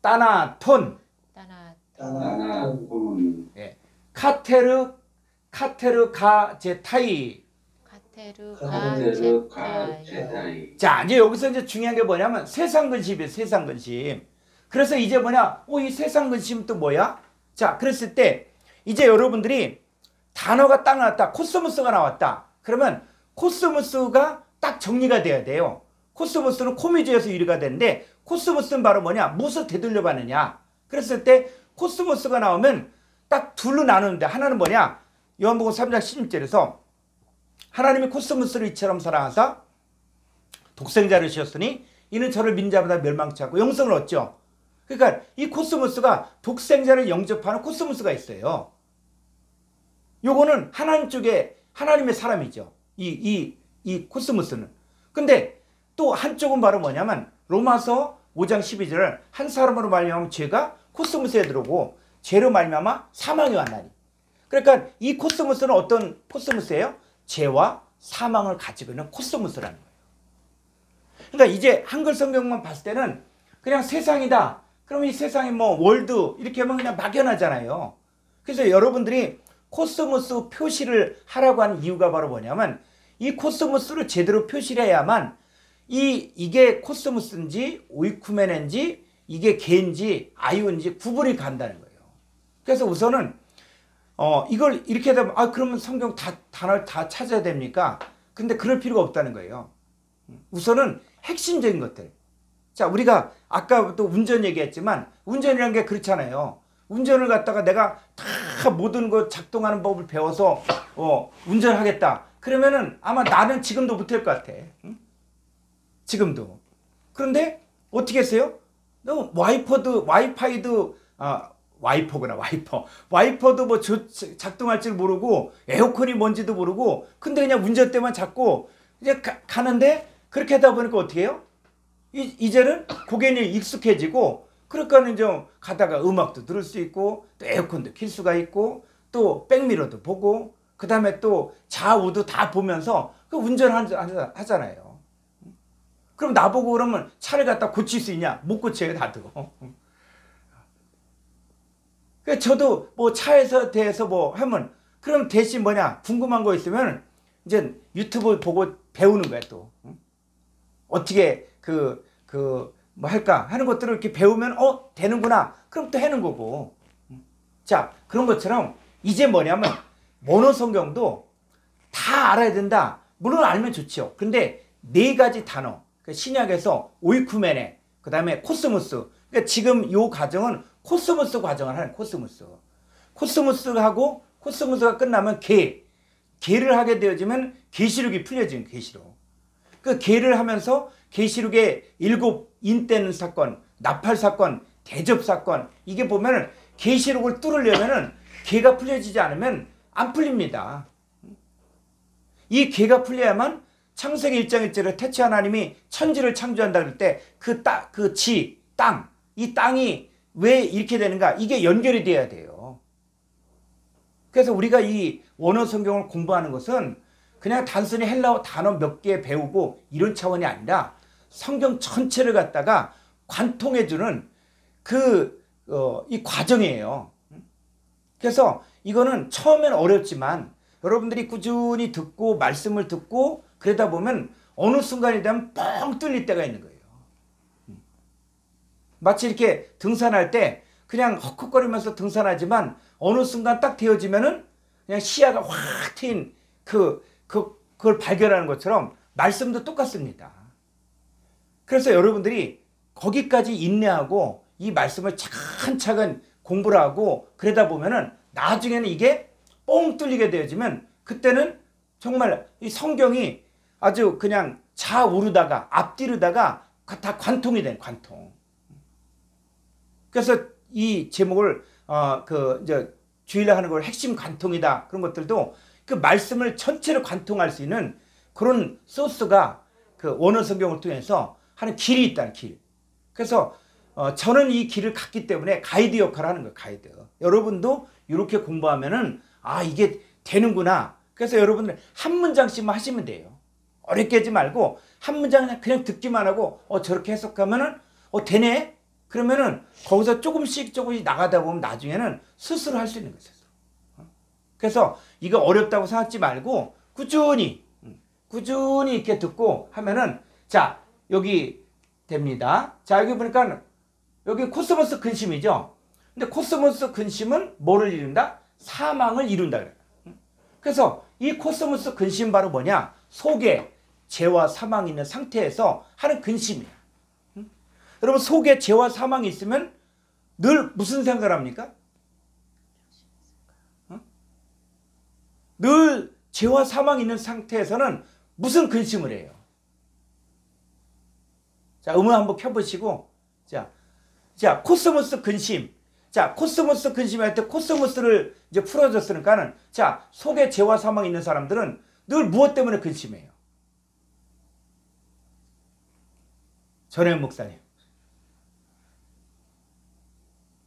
따나톤, 카테르가 제타이. 자, 이제 여기서 이제 중요한 게 뭐냐면 세상 근심이에요. 세상 근심. 그래서 이제 뭐냐? 이 세상 근심 또 뭐야? 자, 그랬을 때 이제 여러분들이 단어가 딱 나왔다. 코스모스가 나왔다. 그러면 코스모스가 딱 정리가 돼야 돼요. 코스모스는 코미지에서 유래가 되는데 코스모스는 바로 뭐냐? 무엇을 되돌려 봤느냐? 그랬을 때 코스모스가 나오면 딱 둘로 나누는데 하나는 뭐냐? 요한복음 3장 16절에서 하나님이 코스모스를 이처럼 사랑하사 독생자를 주셨으니 이는 저를 믿는 자보다 멸망치 않고 영생을 얻죠. 그러니까 이 코스모스가 독생자를 영접하는 코스모스가 있어요. 요거는 하나님 쪽에 하나님의 사람이죠. 이 코스모스는. 근데 또 한쪽은 바로 뭐냐면 로마서 5장 12절을 한 사람으로 말미암아 죄가 코스모스에 들어오고 죄로 말미암아 사망이 왔나니. 그러니까 이 코스모스는 어떤 코스모스예요? 죄와 사망을 가지고 있는 코스모스라는 거예요. 그러니까 이제 한글 성경만 봤을 때는 그냥 세상이다. 그러면 이 세상이 뭐 월드 이렇게 하면 그냥 막연하잖아요. 그래서 여러분들이 코스모스 표시를 하라고 하는 이유가 바로 뭐냐면 이 코스모스를 제대로 표시를 해야만 이게 코스모스인지 오이쿠메네인지 이게 개인지 아이온지 구분이 간다는 거예요. 그래서 우선은 이걸 이렇게 되면 그러면 성경 단어를 다 찾아야 됩니까? 근데 그럴 필요가 없다는 거예요. 우선은 핵심적인 것들. 자, 우리가 아까도 운전 얘기했지만 운전이라는 게 그렇잖아요. 운전을 갖다가 내가 다 모든 거 작동하는 법을 배워서 운전하겠다. 그러면은 아마 나는 지금도 못할 것 같아. 응? 지금도. 그런데 어떻게 했어요? 너 와이퍼도 와이퍼도 뭐 작동할 줄 모르고 에어컨이 뭔지도 모르고 근데 그냥 운전대만 잡고 이제 가는데 그렇게 하다 보니까 어떻게 해요? 이제는 고개는 익숙해지고 그러니까 이제 가다가 음악도 들을 수 있고 또 에어컨도 킬 수가 있고 또 백미러도 보고 그 다음에 또 좌우도 다 보면서 그 운전하잖아요. 그럼 나보고 그러면 차를 갖다 고칠 수 있냐? 못 고쳐요, 다들. 저도 뭐 차에서 대해서 뭐 하면 그럼 대신 뭐냐? 궁금한 거 있으면 이제 유튜브 보고 배우는 거야, 또. 어떻게 뭐 할까 하는 것들을 이렇게 배우면 되는구나. 그럼 또 하는 거고. 자, 그런 것처럼 이제 뭐냐면 모노 성경도 다 알아야 된다. 물론 알면 좋죠. 근데 4가지 단어. 신약에서 오이쿠메네, 그 다음에 코스모스. 그러니까 지금 이 과정은 코스모스 과정을 하는 코스모스. 코스모스하고 코스모스가 끝나면 개를 하게 되어지면 계시록이 풀려지는 계시록. 그 개를 하면서 계시록의 7인 떼는 사건, 나팔 사건, 대접 사건 이게 보면은 계시록을 뚫으려면은 개가 풀려지지 않으면 안 풀립니다. 이 개가 풀려야만 창세기 1장 1절에 태초 하나님이 천지를 창조한다 그럴 때 이 땅이 왜 이렇게 되는가? 이게 연결이 돼야 돼요. 그래서 우리가 이 원어 성경을 공부하는 것은 그냥 단순히 헬라어 단어 몇 개 배우고 이런 차원이 아니라 성경 전체를 갖다가 관통해주는 이 과정이에요. 그래서 이거는 처음엔 어렵지만 여러분들이 꾸준히 듣고 말씀을 듣고 그러다 보면 어느 순간이 되면 뻥 뚫릴 때가 있는 거예요. 마치 이렇게 등산할 때 그냥 헉헉거리면서 등산하지만 어느 순간 딱 되어지면은 그냥 시야가 확 트인 그걸 발견하는 것처럼 말씀도 똑같습니다. 그래서 여러분들이 거기까지 인내하고 이 말씀을 차근차근 공부를 하고 그러다 보면은 나중에는 이게 뻥 뚫리게 되어지면 그때는 정말 이 성경이 아주 그냥 좌우르다가 앞뒤르다가 다 관통이 된 관통. 그래서 이 제목을 이제 주일날 하는 걸 핵심 관통이다 그런 것들도 그 말씀을 전체를 관통할 수 있는 그런 소스가 그 원어 성경을 통해서 하는 길이 있다는 길. 그래서 저는 이 길을 갔기 때문에 가이드 역할을 하는 거예요. 가이드. 여러분도 이렇게 공부하면은 이게 되는구나. 그래서 여러분들 한 문장씩만 하시면 돼요. 어렵게 하지 말고 한 문장 그냥 듣기만 하고 저렇게 해석하면은 되네. 그러면은 거기서 조금씩 나가다 보면 나중에는 스스로 할 수 있는 거죠. 그래서 이거 어렵다고 생각하지 말고 꾸준히 이렇게 듣고 하면은 자 여기 됩니다. 자 여기 보니까 여기 코스모스 근심이죠. 근데 코스모스 근심은 뭐를 이룬다? 사망을 이룬다 그래요. 그래서 이 코스모스 근심 바로 뭐냐? 속에 죄와 사망이 있는 상태에서 하는 근심이야. 여러분 속에 죄와 사망이 있으면 늘 무슨 생각을 합니까? 늘 죄와 사망이 있는 상태에서는 무슨 근심을 해요? 자, 음을 한번 켜보시고, 자, 코스모스 근심. 자, 코스모스 근심할 때 코스모스를 이제 풀어줬으니까는, 자, 속에 죄와 사망이 있는 사람들은 늘 무엇 때문에 근심해요? 전혜연 목사님.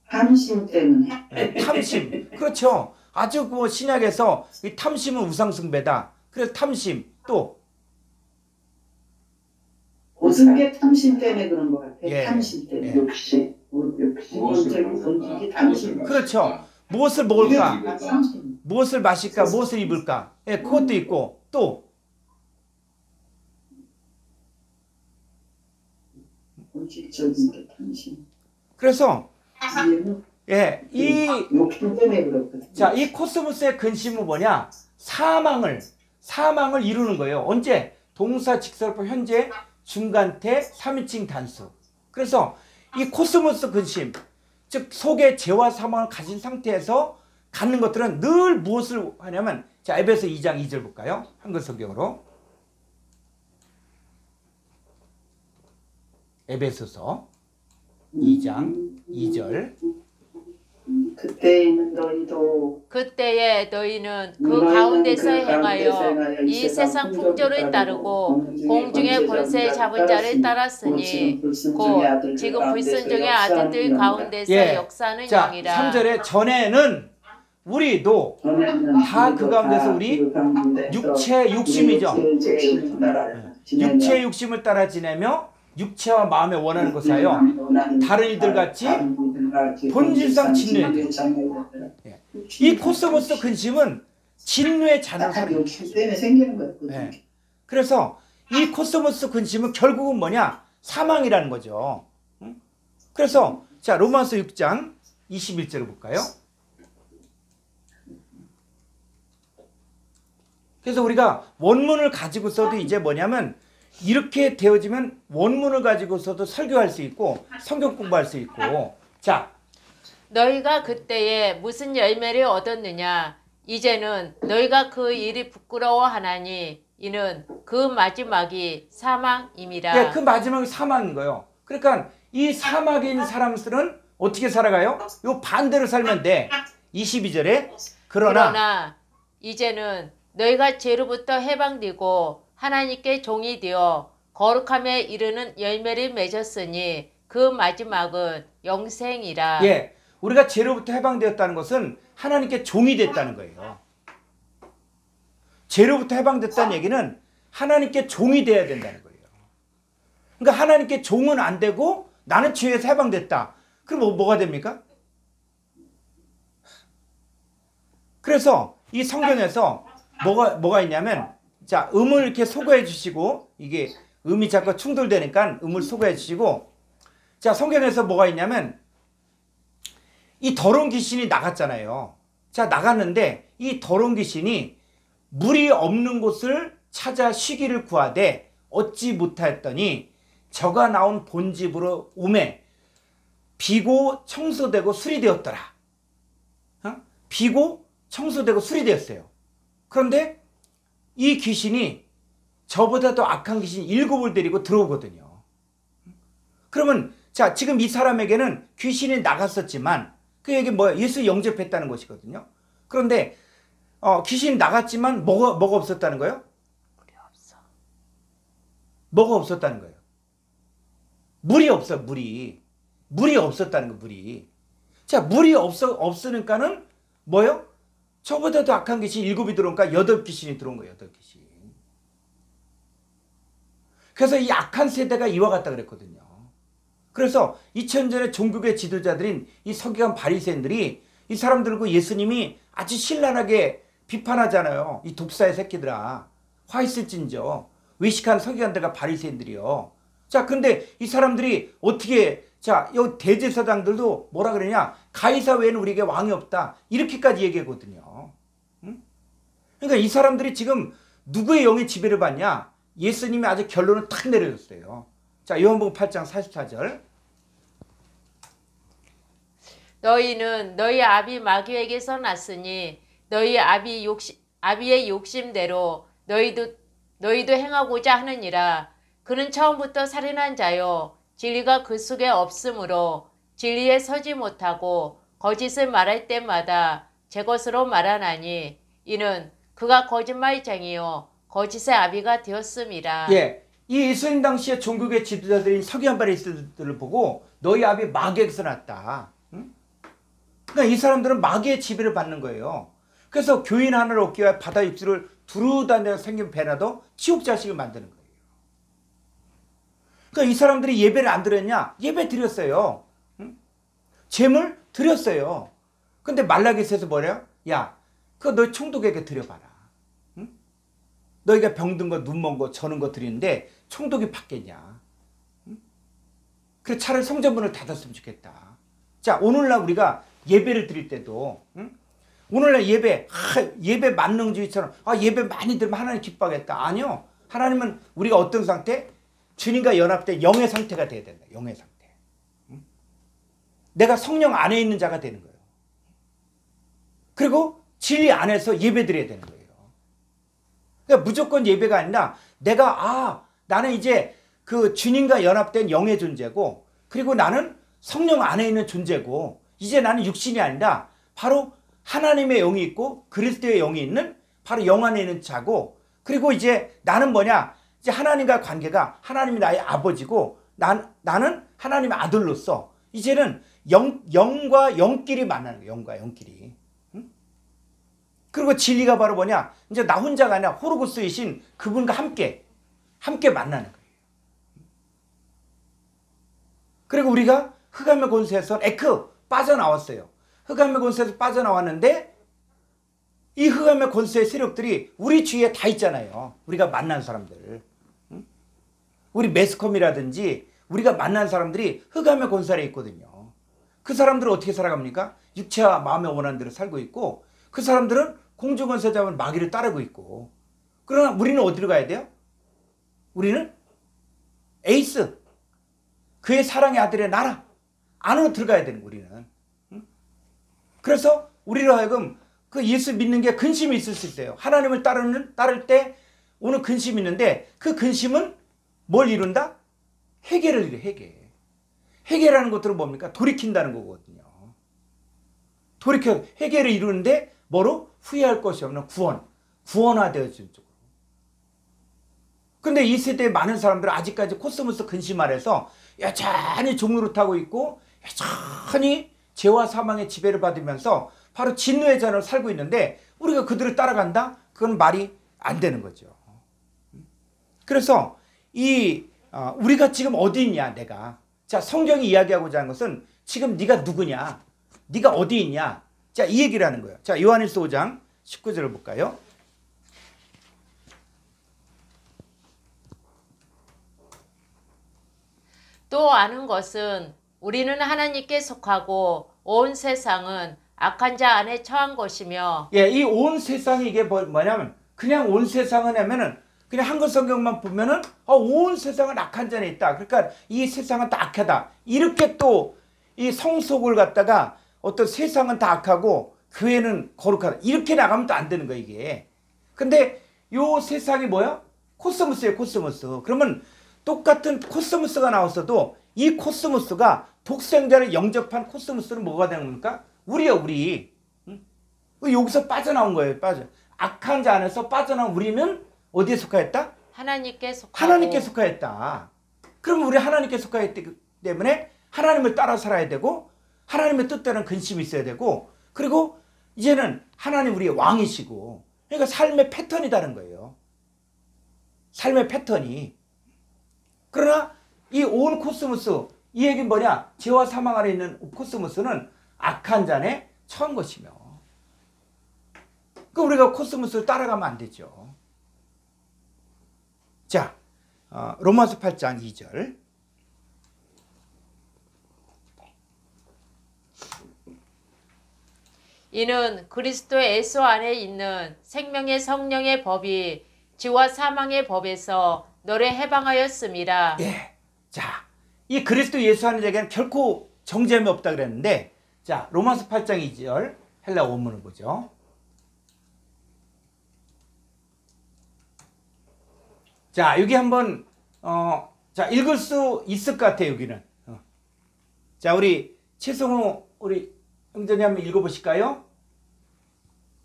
탐심 때문에.
네, 탐심. 그렇죠. 아주 그 신약에서 이 탐심은 우상숭배다. 그래서 탐심. 또
모든 게 탐심 때문에 그런 것 같아요.
예.
탐심 때문에.
예.
욕심. 본질이 탐심.
그렇죠. 무엇을 먹을까?
이게 다 탐심.
무엇을 마실까? 무엇을 입을까? 예, 그것도 있고 또
본질적인 게 탐심.
그래서
이해는
예, 이
욕심 때문에 그렇거든요.
자, 이 코스모스의 근심은 뭐냐? 사망을 이루는 거예요. 언제? 동사 직설법 현재 중간태 3인칭 단수. 그래서 이 코스모스 근심, 즉 속에 죄와 사망을 가진 상태에서 갖는 것들은 늘 무엇을 하냐면, 자, 에베소 2장 2절 볼까요? 한글 성경으로. 에베소서 2장 2절.
그때에는 너희도
그때에 너희는 그 가운데서 행하여 이 세상 풍조를 따르고 공중의 권세 잡은 자를 따랐으니 곧 지금 불순종의 아들들 가운데서
예.
역사하는
자,
영이라.
3절에 전에는 우리도 다 그 가운데서 우리 육체 욕심이죠. 육체 욕심을 따라 지내며 육체와 마음에 원하는 것을 하여 다른 이들 같이 본질상 진노에 예. 이 코스모스 근심은 진노의 자녀를
다
하는
욕심 때문에 생기는 거거든요.
예. 그래서 이 코스모스 근심은 결국은 뭐냐? 사망이라는 거죠. 응? 그래서 자, 로마서 6장 21절을 볼까요? 그래서 우리가 원문을 가지고서도 이제 뭐냐면 이렇게 되어지면 원문을 가지고서도 설교할 수 있고 성경 공부할 수 있고. 자,
너희가 그때에 무슨 열매를 얻었느냐? 이제는 너희가 그 일이 부끄러워하나니 이는 그 마지막이 사망임이라.
예, 그 마지막이 사망인 거예요. 그러니까 이 사막에 있는 사람들은 어떻게 살아가요? 요 반대로 살면 돼. 22절에 그러나
이제는 너희가 죄로부터 해방되고 하나님께 종이 되어 거룩함에 이르는 열매를 맺었으니 그 마지막은 영생이라.
예, 우리가 죄로부터 해방되었다는 것은 하나님께 종이 됐다는 거예요. 죄로부터 해방됐다는 얘기는 하나님께 종이 돼야 된다는 거예요. 그러니까 하나님께 종은 안 되고 나는 죄에서 해방됐다. 그럼 뭐가 됩니까? 그래서 이 성경에서 뭐가 있냐면, 자, 음을 이렇게 소거해 주시고, 이게 음이 자꾸 충돌되니까 음을 소거해 주시고, 자, 성경에서 뭐가 있냐면 이 더러운 귀신이 나갔잖아요. 자, 나갔는데 이 더러운 귀신이 물이 없는 곳을 찾아 쉬기를 구하되 얻지 못하였더니 저가 나온 본집으로 오매 비고 청소되고 수리되었더라. 비고 청소되고 수리되었어요. 그런데 이 귀신이 저보다 더 악한 귀신 7을 데리고 들어오거든요. 그러면 자, 지금 이 사람에게는 귀신이 나갔었지만 그에게 뭐야? 예수 영접했다는 것이거든요. 그런데 귀신이 나갔지만 뭐가 없었다는 거예요? 뭐가 없었다는 거예요? 물이 없어, 물이 없었다는 거, 물이. 자, 물이 없으니까는 뭐예요? 저보다 더 악한 귀신 7이 들어오니까 8귀신이 들어온 거예요, 8귀신. 그래서 이 악한 세대가 이와 같다 그랬거든요. 그래서 2000년의 종교계 지도자들인 이 서기관 바리새인들이 이 사람들과 예수님이 아주 신랄하게 비판하잖아요. 이 독사의 새끼들아, 화 있을진저, 외식한 서기관들과 바리새인들이요. 자, 근데 이 사람들이 어떻게, 자, 이 대제사장들도 뭐라 그러냐? 가이사 외에는 우리에게 왕이 없다. 이렇게까지 얘기하거든요. 응? 그러니까 그러니까 이 사람들이 지금 누구의 영의 지배를 받냐? 예수님이 아주 결론을 탁 내려줬어요. 자, 요한복음 8장 44절.
너희는 너희 아비 마귀에게서 났으니 너희 아비의 욕심대로 너희도 행하고자 하느니라. 그는 처음부터 살인한 자요 진리가 그 속에 없으므로 진리에 서지 못하고 거짓을 말할 때마다 제 것으로 말하나니 이는 그가 거짓말쟁이요 거짓의 아비가 되었음이라.
예, 이 예수님 당시에 종교계 지도자들인 서기관 바리새인들을 보고 너희 아비 마귀에게서 났다. 응? 그러니까 이 사람들은 마귀의 지배를 받는 거예요. 그래서 교인 하나를 얻기 위해 바다 육지를 두루다니며 생긴 배나도 지옥 자식을 만드는 거예요. 그러니까 이 사람들이 예배를 안 드렸냐? 예배 드렸어요. 응? 제물 드렸어요. 근데 말라기서에서 뭐래요? 야, 그거 너 총독에게 드려봐라. 응? 너희가 병든 거, 눈먼 거, 저는 거 드리는데 총독이 받겠냐? 응? 그래 차라리 성전문을 닫았으면 좋겠다. 자, 오늘날 우리가 예배를 드릴 때도 응? 오늘날 예배 만능주의처럼 예배 많이 들으면 하나님 기뻐하겠다. 아니요. 하나님은 우리가 어떤 상태? 주님과 연합된 영의 상태가 돼야 된다. 영의 상태. 응? 내가 성령 안에 있는 자가 되는 거예요. 그리고 진리 안에서 예배 드려야 되는 거예요. 그러니까 무조건 예배가 아니라 내가 나는 이제 그 주님과 연합된 영의 존재고 그리고 나는 성령 안에 있는 존재고 이제 나는 육신이 아니라 바로 하나님의 영이 있고 그리스도의 영이 있는 바로 영 안에 있는 자고 그리고 이제 나는 뭐냐 이제 하나님과 관계가 하나님이 나의 아버지고 나는 하나님의 아들로서 이제는 영과 영끼리 만나는 거예요. 영과 영끼리. 응? 그리고 진리가 바로 뭐냐 이제 나 혼자가 아니라 호로고스이신 그분과 함께 만나는 거예요. 그리고 우리가 흑암의 권세에서 빠져나왔어요. 흑암의 권세에서 빠져나왔는데 이 흑암의 권세의 세력들이 우리 주위에 다 있잖아요. 우리가 만난 사람들. 응? 우리 매스컴이라든지 우리가 만난 사람들이 흑암의 권세 아래 있거든요. 그 사람들은 어떻게 살아갑니까? 육체와 마음의 원하는 대로 살고 있고 그 사람들은 공중권세 잡은 마귀를 따르고 있고 그러나 우리는 어디로 가야 돼요? 우리는 에이스 그의 사랑의 아들의 나라 안으로 들어가야 되는 우리는. 그래서 우리로 하여금 그 예수 믿는 게 근심이 있을 수 있어요. 하나님을 따를 때 오는 근심이 있는데 그 근심은 뭘 이룬다? 회개를 이뤄. 회개라는 것들은 뭡니까? 돌이킨다는 거거든요. 회개를 이루는데 뭐로? 후회할 것이 없는 구원화되어진 쪽으로. 근데 이 세대의 많은 사람들은 아직까지 코스모스 근심 아래서 여전히 종노릇하고 있고 여전히 죄와 사망의 지배를 받으면서 바로 진노의 자녀로 살고 있는데 우리가 그들을 따라간다? 그건 말이 안 되는 거죠. 그래서 우리가 지금 어디 있냐 내가. 자, 성경이 이야기하고자 하는 것은 지금 네가 누구냐? 네가 어디 있냐? 자, 이 얘기를 하는 거예요. 자, 요한일서 5장 19절을 볼까요?
또 아는 것은 우리는 하나님께 속하고 온 세상은 악한 자 안에 처한 것이며.
예, 이 온 세상이 이게 뭐냐면 그냥 온 세상은 하면은 그냥 한글 성경만 보면은 온 세상은 악한 자에 있다. 그러니까 이 세상은 다 악하다. 이렇게 또 이 성속을 갖다가 어떤 세상은 다 악하고 교회는 거룩하다. 이렇게 나가면 또 안 되는 거야 이게. 근데 요 세상이 뭐야? 코스모스예요. 코스모스. 그러면 똑같은 코스모스가 나왔어도 이 코스모스가 독생자를 영접한 코스모스는 뭐가 되는 겁니까? 우리야 우리. 응? 여기서 빠져나온 거예요. 악한 자 안에서 빠져나온 우리는 어디에 속하였다?
하나님께 속하고.
하나님께 속하였다. 그러면 우리 하나님께 속하였기 때문에 하나님을 따라 살아야 되고 하나님의 뜻대로는 근심이 있어야 되고 그리고 이제는 하나님 우리의 왕이시고 그러니까 삶의 패턴이 다른 거예요. 삶의 패턴이. 그러나 이 온 코스모스 이 얘기는 뭐냐? 죄와 사망 아래 있는 코스모스는 악한 자에 처한 것이며 그 우리가 코스모스를 따라가면 안 되죠. 자, 로마서 8장 2절.
이는 그리스도 예수 안에 있는 생명의 성령의 법이 지와 사망의 법에서 너를 해방하였음이라.
예. 자, 이 그리스도 예수 하는 자에게는 결코 정죄함이 없다 그랬는데, 자, 로마서 8장 2절 헬라 원문을 보죠. 자, 여기 한번 자, 읽을 수 있을 것 같아요, 여기는. 자, 우리 최성호 우리 형제님 한번 읽어보실까요?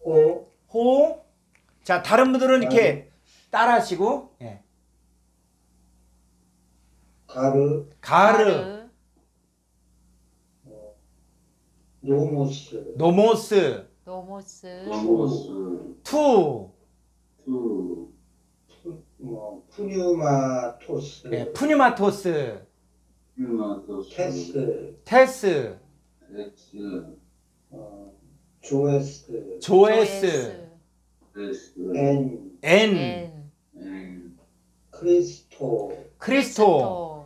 호. 자, 다른 분들은 이렇게 따라하시고, 예. 가르.
노모스,
노모스. 투.
푸뉴마토스,
예, 푸니마토스.
테스, 조에스, 엔, 크리스토,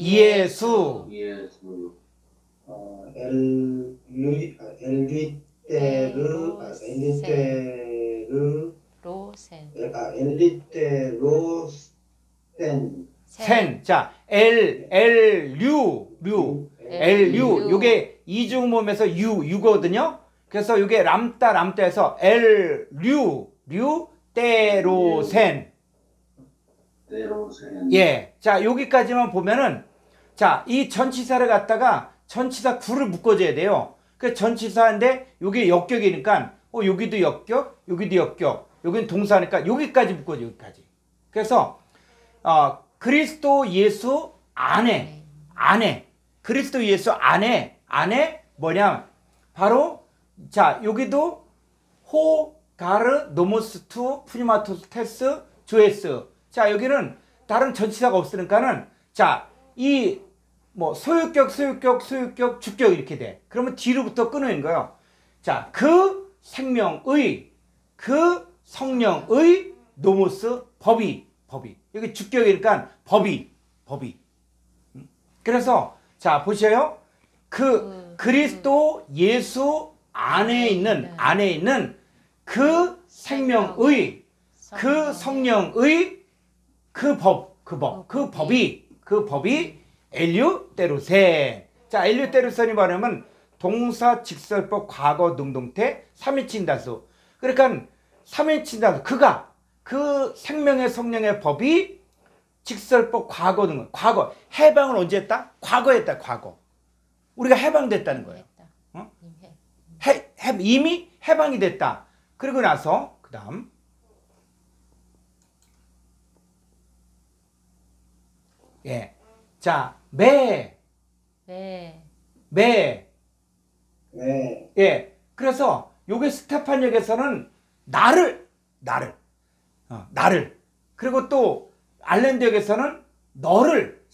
예수,
센. 자, 류. 요게 이중모음에서 유거든요. 그래서 요게 람다에서 때로센. 예. 자, 여기까지만 보면은, 자, 이 전치사를 갖다가 전치사 구를 묶어줘야 돼요. 그 전치사인데 요게 역격이니까 여기도 역격, 여기도 역격, 여기는 동사니까 여기까지 묶어줘. 여기까지. 그래서 그리스도 예수 안에 그리스도 예수 안에 뭐냐, 바로 자, 여기도 호, 가르, 노모스, 투, 푸니마토스, 테스, 조에스. 자, 여기는 다른 전치사가 없으니까는, 자, 이 뭐 소유격, 주격 이렇게 돼. 그러면 뒤로부터 끊어낸 거예요. 자, 그 생명의, 그 성령의 노모스, 법이. 여기 주격이니까 법이. 그래서 자, 보셔요. 그 그리스도 예수 안에 있는 그 생명의, 그 성령의 그 법이 엘류테루센. 자, 엘류테루센이 뭐냐면 동사, 직설법, 과거, 능동태, 3인칭 단수. 그러니까 3인칭 단수. 그 생명의 성령의 법이 직설법, 과거 등. 과거. 해방을 언제 했다? 과거에 했다. 과거. 우리가 해방됐다는 거예요. 이미 해방이 됐다. 그리고 나서 그 다음 예. 자, 예. 그래서 요게 스테판역에서는 나를. 그리고 또 알랜드역에서는 너를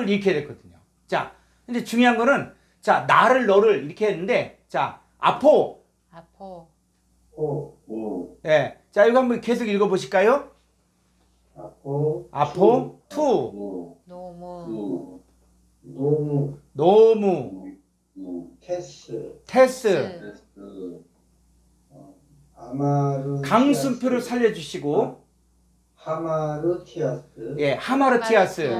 이렇게 됐거든요. 자, 근데 중요한 거는, 자, 나를, 너를 이렇게 했는데, 자, 아포. 예. 자, 이거 한번 계속 읽어보실까요? 아포, 투, 노무, 테스. 강순표를 살려주시고,
하마르티아스,
예, 하마르티아스,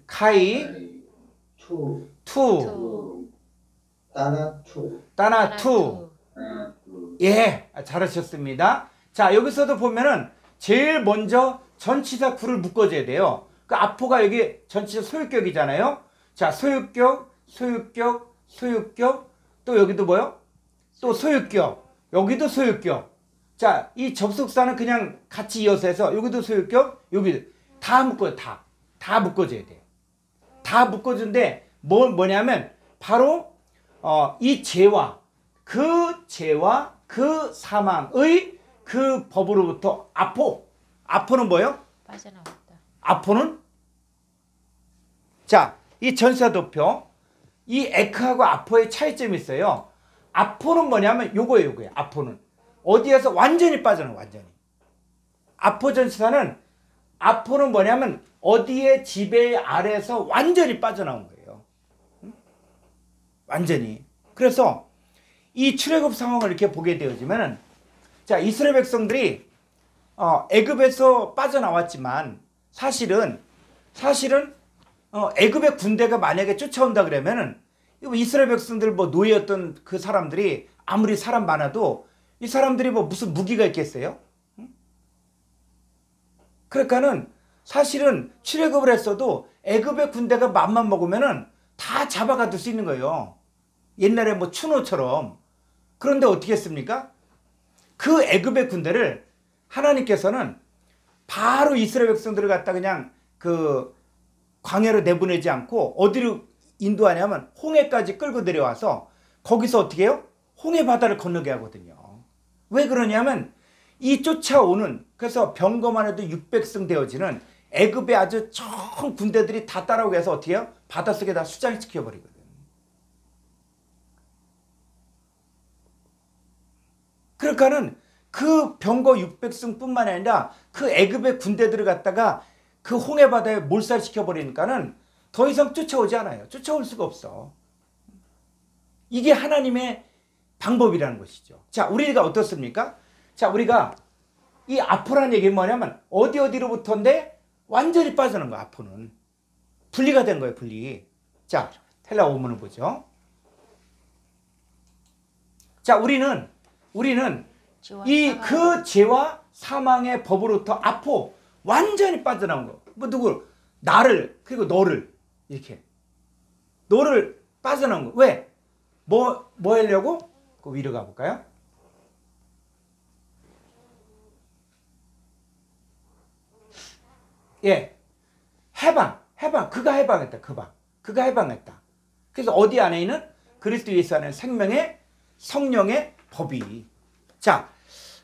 카이, 투, 따나투. 예, 잘하셨습니다. 자, 여기서도 보면은 제일 먼저 전치사 구를 묶어줘야 돼요. 그 아포가 여기 전치사 소유격이잖아요. 자, 소유격, 또 여기도 뭐요? 또 소유격, 여기도 소유격. 자, 이 접속사는 그냥 같이 이어서 해서 여기도 소유격, 여기도 다 묶어요. 다 묶어줘야 돼요. 다 묶어준데 뭐냐면 바로 이 죄와 그 사망의 그 법으로부터 아포는 뭐예요?
빠져나왔다.
아포는 자, 이 전치사 도표, 이 에크하고 아포의 차이점이 있어요. 아포는 뭐냐면 요거예요. 아포는 어디에서 완전히 빠져나와. 완전히. 아포 전치사는 아포는 뭐냐면 어디에 지배 아래에서 완전히 빠져나온 거예요. 완전히. 그래서 이 출애굽 상황을 이렇게 보게 되어지면은, 자, 이스라엘 백성들이 애굽에서 빠져나왔지만 사실은 애굽의 군대가 만약에 쫓아온다 그러면은 이스라엘 백성들 뭐 노예였던 그 사람들이 아무리 사람 많아도 이 사람들이 뭐 무슨 무기가 있겠어요? 그러니까는 사실은 출애굽을 했어도 애굽의 군대가 맘만 먹으면은 다 잡아가둘 수 있는 거예요. 옛날에 뭐 추노처럼. 그런데 어떻게 했습니까? 그 애굽의 군대를 하나님께서는 바로 이스라엘 백성들을 갖다 그냥 그 광야로 내보내지 않고 어디로 인도하냐면 홍해까지 끌고 내려와서 거기서 어떻게 해요? 홍해 바다를 건너게 하거든요. 왜 그러냐면 이 쫓아오는, 그래서 병거만 해도 600성 되어지는 애굽의 아주 총 군대들이 다 따라오게 해서 어떻게 해요? 바닷속에 다 수장시켜버리거든. 그러니까는 그 병거 600성 뿐만 아니라 그 애굽의 군대들을 갖다가 그 홍해 바다에 몰살시켜 버리니까는 더 이상 쫓아오지 않아요. 쫓아올 수가 없어. 이게 하나님의 방법이라는 것이죠. 자, 우리가 어떻습니까? 자, 우리가 이 아포라는 얘기는 뭐냐면 어디로부터인데 완전히 빠져난 거야. 아포는 분리가 된 거예요. 분리. 자, 헬라 원문을 보죠. 자, 우리는 이 그 죄와 사망의 법으로부터 아포 완전히 빠져나온 거. 뭐 누구? 나를, 그리고 너를 이렇게 너를 빠져나온 거. 왜? 뭐 하려고? 그 위로 가볼까요? 예, 해방. 그가 해방했다. 그가 해방했다. 그래서 어디 안에 있는 그리스도 예수 안에 생명의 성령의 법이. 자,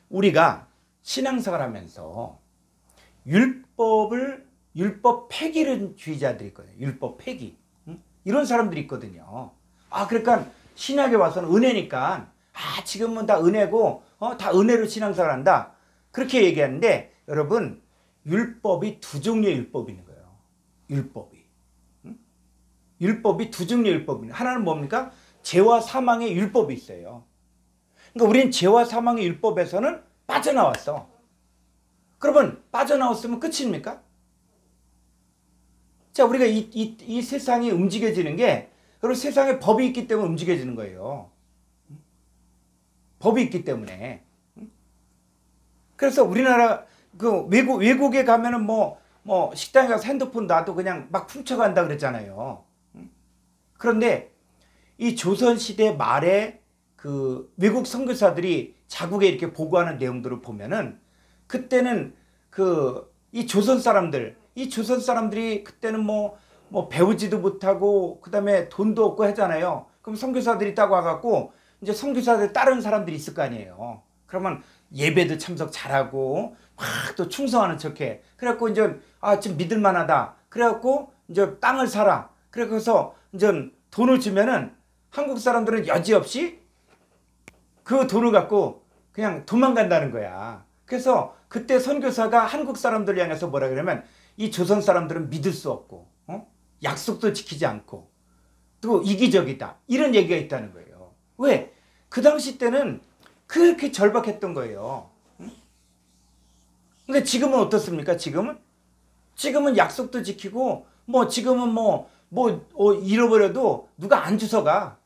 우리가 신앙생활 하면서 율법 폐기주의자들이 있거든요. 율법 폐기. 이런 사람들이 있거든요. 그러니까 신학에 와서는 은혜니까, 지금은 다 은혜고, 다 은혜로 신앙생활 한다. 그렇게 얘기하는데, 여러분, 율법이 두 종류의 율법이 있는 거예요. 율법이 두 종류의 율법이 있는 거예요. 하나는 뭡니까? 죄와 사망의 율법이 있어요. 그러니까 우리는 죄와 사망의 율법에서는 빠져나왔어. 그러면 빠져나왔으면 끝입니까? 자, 우리가 이 세상이 움직여지는 게, 여러분, 세상에 법이 있기 때문에 움직여지는 거예요. 법이 있기 때문에. 그래서 우리나라 그 외국에 가면은 뭐 식당에 가서 핸드폰 놔도 그냥 막 훔쳐간다 그랬잖아요. 그런데 이 조선시대 말에 그 외국 선교사들이 자국에 이렇게 보고하는 내용들을 보면은, 그때는 이 조선 사람들이 그때는 뭐 배우지도 못하고 그다음에 돈도 없고 하잖아요. 그럼 선교사들이 딱 와갖고 이제 선교사들 다른 사람들이 있을 거 아니에요. 그러면 예배도 참석 잘하고 막 또 충성하는 척해. 그래갖고 이제 좀 믿을만하다. 그래갖고 이제 땅을 사라. 그래서 이제 돈을 주면은 한국 사람들은 여지없이 그 돈을 갖고 그냥 도망간다는 거야. 그래서 그때 선교사가 한국 사람들을 향해서 뭐라 그러냐면, 이 조선 사람들은 믿을 수 없고, 약속도 지키지 않고, 또 이기적이다. 이런 얘기가 있다는 거예요. 왜? 그 당시 때는 그렇게 절박했던 거예요. 근데 지금은 어떻습니까? 지금은 약속도 지키고, 지금은 잃어버려도 누가 안 주워가.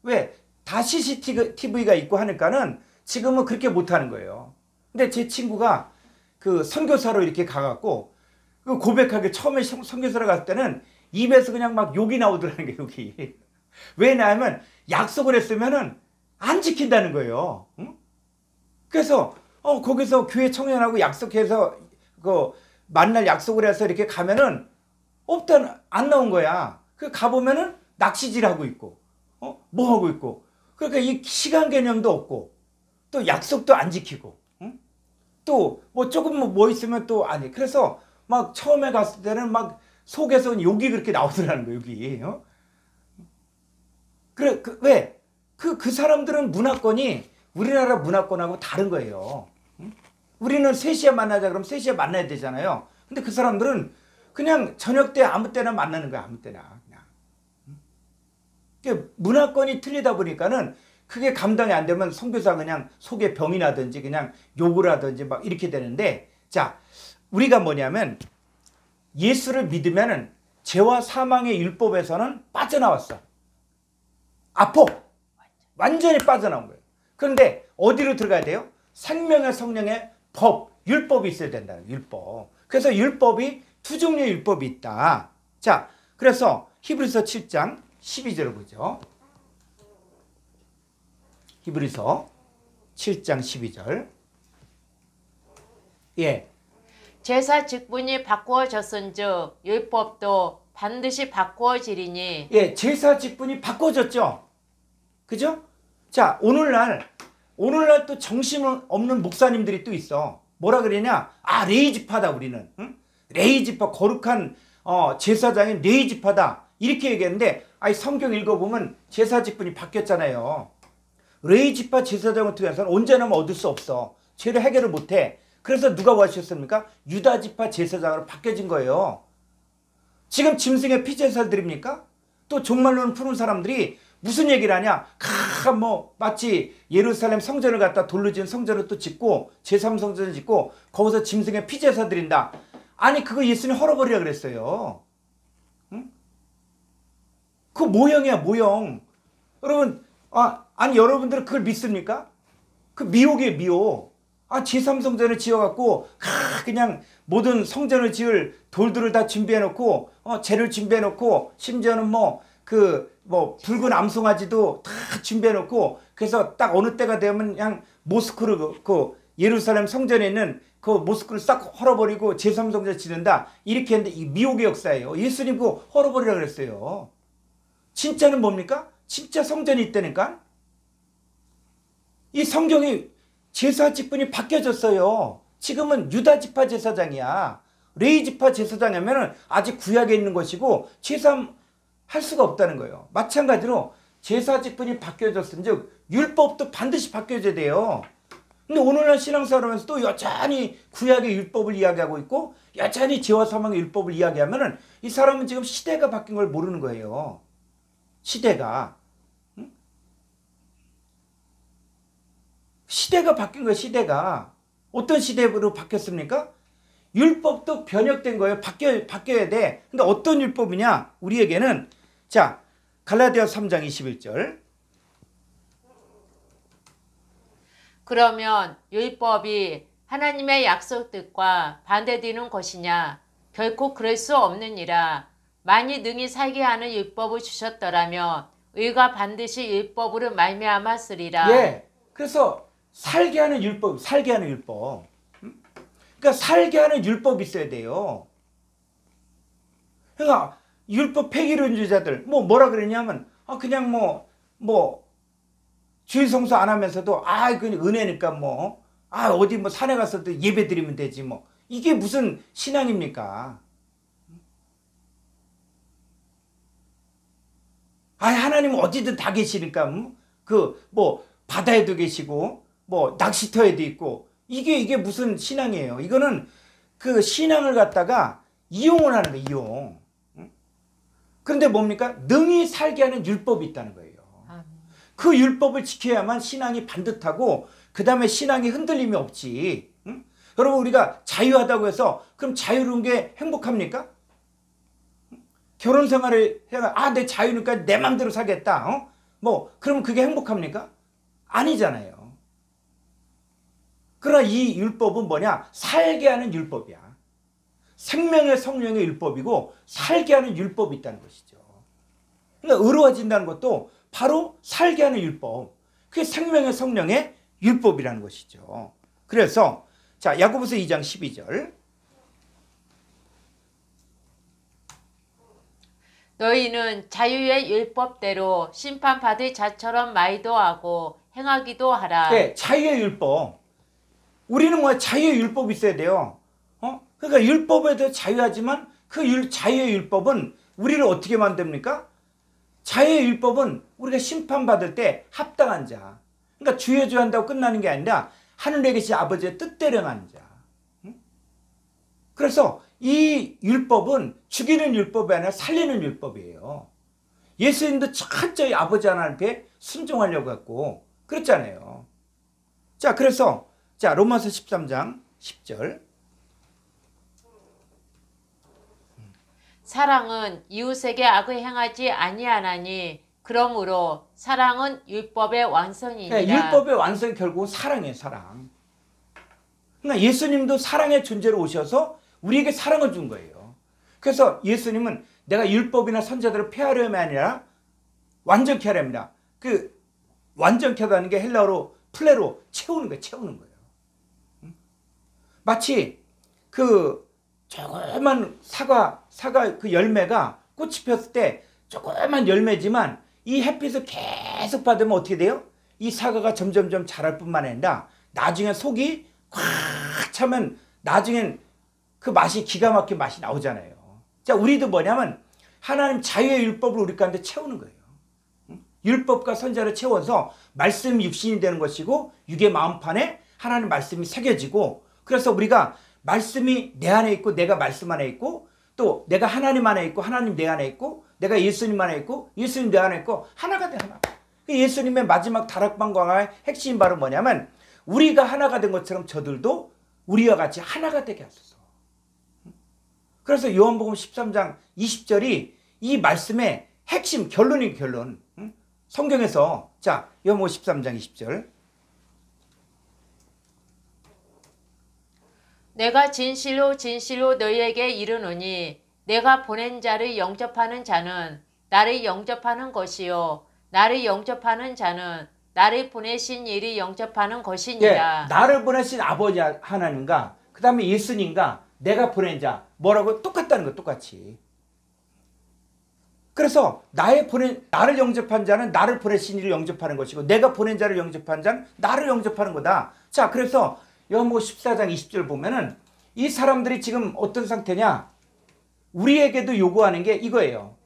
왜? 다 CCTV가 있고 하니까는 지금은 그렇게 못하는 거예요. 근데 제 친구가 그 선교사로 이렇게 가갖고 그 고백하게 처음에 선교사로 갔을 때는 입에서 그냥 막 욕이 나오더라는 게, 욕이. 왜냐하면 약속을 했으면은 안 지킨다는 거예요. 그래서 거기서 교회 청년하고 약속해서 만날 약속을 해서 이렇게 가면은 안 나온 거야. 그 가보면은 낚시질하고 있고, 뭐 하고 있고. 그러니까 이 시간 개념도 없고, 또 약속도 안 지키고, 또 조금 뭐 있으면 또 아니. 그래서 막 처음에 갔을 때는 막 속에서 욕이 그렇게 나오더라는 거예요, 여기. 그래, 왜? 그 사람들은 문화권이 우리나라 문화권하고 다른 거예요. 우리는 3시에 만나자 그러면 3시에 만나야 되잖아요. 근데 그 사람들은 그냥 저녁 때 아무 때나 만나는 거야, 아무 때나. 그냥. 문화권이 틀리다 보니까는 그게 감당이 안 되면 선교사가 그냥 속에 병이 나든지 그냥 욕을 하든지 막 이렇게 되는데, 자, 우리가 뭐냐면 예수를 믿으면은 죄와 사망의 율법에서는 빠져나왔어. 아포. 완전히 빠져나온 거예요. 그런데 어디로 들어가야 돼요? 생명의 성령의 법, 율법이 있어야 된다. 율법. 그래서 율법이 두 종류의 율법이 있다. 자, 그래서 히브리서 7장 12절을 보죠. 히브리서 7장 12절. 예.
제사 직분이 바꾸어졌은즉 율법도 반드시 바꾸어지리니.
예, 제사 직분이 바꿔졌죠. 그죠? 자, 오늘날 또 정신없는 목사님들이 또 있어. 뭐라 그러냐? 아, 레이지파다 우리는. 응? 레이지파, 거룩한 제사장인 레이지파다. 이렇게 얘기했는데, 아니 성경 읽어보면 제사 직분이 바뀌었잖아요. 레이지파 제사장을 통해서는 언제나 얻을 수 없어. 죄를 해결을 못해. 그래서 누가 와주셨습니까? 유다지파 제사장으로 바뀌어진 거예요. 지금 짐승의 피제사를 드립니까? 또 종말론을 푸는 사람들이 무슨 얘기를 하냐? 마치 예루살렘 성전을 갖다 돌로 지은 성전을 또 짓고 제3성전을 짓고 거기서 짐승의 피제사 드린다. 아니 그거 예수님 헐어버리라 그랬어요. 응? 그 모형이야 모형. 여러분 아니 여러분들은 그걸 믿습니까? 그 미혹이에요 미혹. 제3성전을 지어갖고 그냥 모든 성전을 지을 돌들을 다 준비해놓고 재를 준비해놓고 심지어는 붉은 암송아지도 다 준비해놓고 그래서 딱 어느 때가 되면 그냥 모스크를 그 예루살렘 성전에 있는 그 모스크를 싹 헐어버리고 제3성전 짓는다 이렇게 했는데 이 미혹의 역사예요. 예수님 그거 헐어버리라 그랬어요. 진짜는 뭡니까? 진짜 성전이 있다니까. 이 성경이 제사 직분이 바뀌어졌어요. 지금은 유다지파 제사장이야. 레이지파 제사장이면 아직 구약에 있는 것이고 제사할 수가 없다는 거예요. 마찬가지로 제사 직분이 바뀌어졌은즉 율법도 반드시 바뀌어져야 돼요. 근데 오늘날 신앙생활하면서 또 여전히 구약의 율법을 이야기하고 있고 여전히 죄와 사망의 율법을 이야기하면 이 사람은 지금 시대가 바뀐 걸 모르는 거예요. 시대가. 시대가 바뀐 거예요. 시대가. 어떤 시대로 바뀌었습니까? 율법도 변혁된 거예요. 바뀌어야 돼. 근데 어떤 율법이냐? 우리에게는 자 갈라디아 3장 21절.
그러면 율법이 하나님의 약속 뜻과 반대되는 것이냐? 결코 그럴 수 없느니라. 만일 능히 살게 하는 율법을 주셨더라면 의가 반드시 율법으로 말미암아 쓰리라.
예. 그래서 살게 하는 율법, 살게 하는 율법. 그러니까 살게 하는 율법이 있어야 돼요. 그러니까 율법 폐기론주의자들 뭐라 그러냐면 그냥 주일 성수 안 하면서도 그냥 은혜니까 어디 산에 가서도 예배 드리면 되지 이게 무슨 신앙입니까? 하나님은 어디든 다 계시니까 바다에도 계시고 낚시터에도 있고 이게 무슨 신앙이에요? 이거는 그 신앙을 갖다가 이용을 하는 거예요. 이용. 그런데 뭡니까? 능히 살게 하는 율법이 있다는 거예요. 그 율법을 지켜야만 신앙이 반듯하고 그 다음에 신앙이 흔들림이 없지. 여러분 우리가 자유하다고 해서 그럼 자유로운 게 행복합니까? 결혼 생활을 해가 내 자유니까 내 맘대로 살겠다. 그러면 그게 행복합니까? 아니잖아요. 그러나 이 율법은 뭐냐? 살게 하는 율법이야. 생명의 성령의 율법이고 살게 하는 율법이 있다는 것이죠. 그러니까 의로워진다는 것도 바로 살게 하는 율법. 그게 생명의 성령의 율법이라는 것이죠. 그래서 자 야고보서 2장 12절.
너희는 자유의 율법대로 심판받을 자처럼 말도 하고 행하기도 하라.
네, 자유의 율법. 우리는 자유의 율법이 있어야 돼요. 그러니까 율법에 대해 자유하지만 그 자유의 율법은 우리를 어떻게 만듭니까? 자유의 율법은 우리가 심판받을 때 합당한 자. 그러니까 주여 주여 한다고 끝나는 게 아니라 하늘에 계신 아버지의 뜻대로 하는 자. 그래서 이 율법은 죽이는 율법이 아니라 살리는 율법이에요. 예수님도 철저히 아버지 하나님께 순종하려고 했고 그랬잖아요. 자, 그래서 자, 로마서 13장 10절.
사랑은 이웃에게 악을 행하지 아니하나니 그러므로 사랑은 율법의 완성이니라.
네, 율법의 완성이 결국 사랑이에요. 사랑. 그러니까 예수님도 사랑의 존재로 오셔서 우리에게 사랑을 준 거예요. 그래서 예수님은 내가 율법이나 선자들을 폐하려함이 아니라 완전케 하렵니다. 그 완전케 하다는 게 헬라어로 플레로 채우는 거예요. 채우는 거예요. 마치 그 조그만 사과 그 열매가 꽃이 폈을 때 조그만 열매지만 이 햇빛을 계속 받으면 어떻게 돼요? 이 사과가 점점점 자랄 뿐만 아니라 나중에 속이 꽉 차면 나중엔 그 맛이 기가 막힌 맛이 나오잖아요. 자, 우리도 뭐냐면 하나님 자유의 율법을 우리 가운데 채우는 거예요. 율법과 선자를 채워서 말씀이 육신이 되는 것이고 육의 마음판에 하나님 말씀이 새겨지고 그래서 우리가 말씀이 내 안에 있고 내가 말씀 안에 있고 또 내가 하나님 안에 있고 하나님 내 안에 있고 내가 예수님 안에 있고 예수님 내 안에 있고 하나가 돼 하나. 예수님의 마지막 다락방광의 핵심이 바로 뭐냐면 우리가 하나가 된 것처럼 저들도 우리와 같이 하나가 되게 하소서. 그래서 요한복음 13장 20절이 이 말씀의 핵심 결론이 결론. 성경에서 자 요한복음 13장 20절.
내가 진실로 진실로 너희에게 이르노니 내가 보낸 자를 영접하는 자는 나를 영접하는 것이요 나를 영접하는 자는 나를 보내신 이를 영접하는 것이니라.
예, 나를 보내신 아버지 하나님과 그 다음에 예수님과 내가 보낸 자 뭐라고 똑같다는 거 똑같이. 그래서 나를 영접한 자는 나를 보내신 이를 영접하는 것이고 내가 보낸 자를 영접한 자는 나를 영접하는 거다. 자, 그래서 요한복음 14장 20절 보면은 이 사람들이 지금 어떤 상태냐? 우리에게도 요구하는 게 이거예요.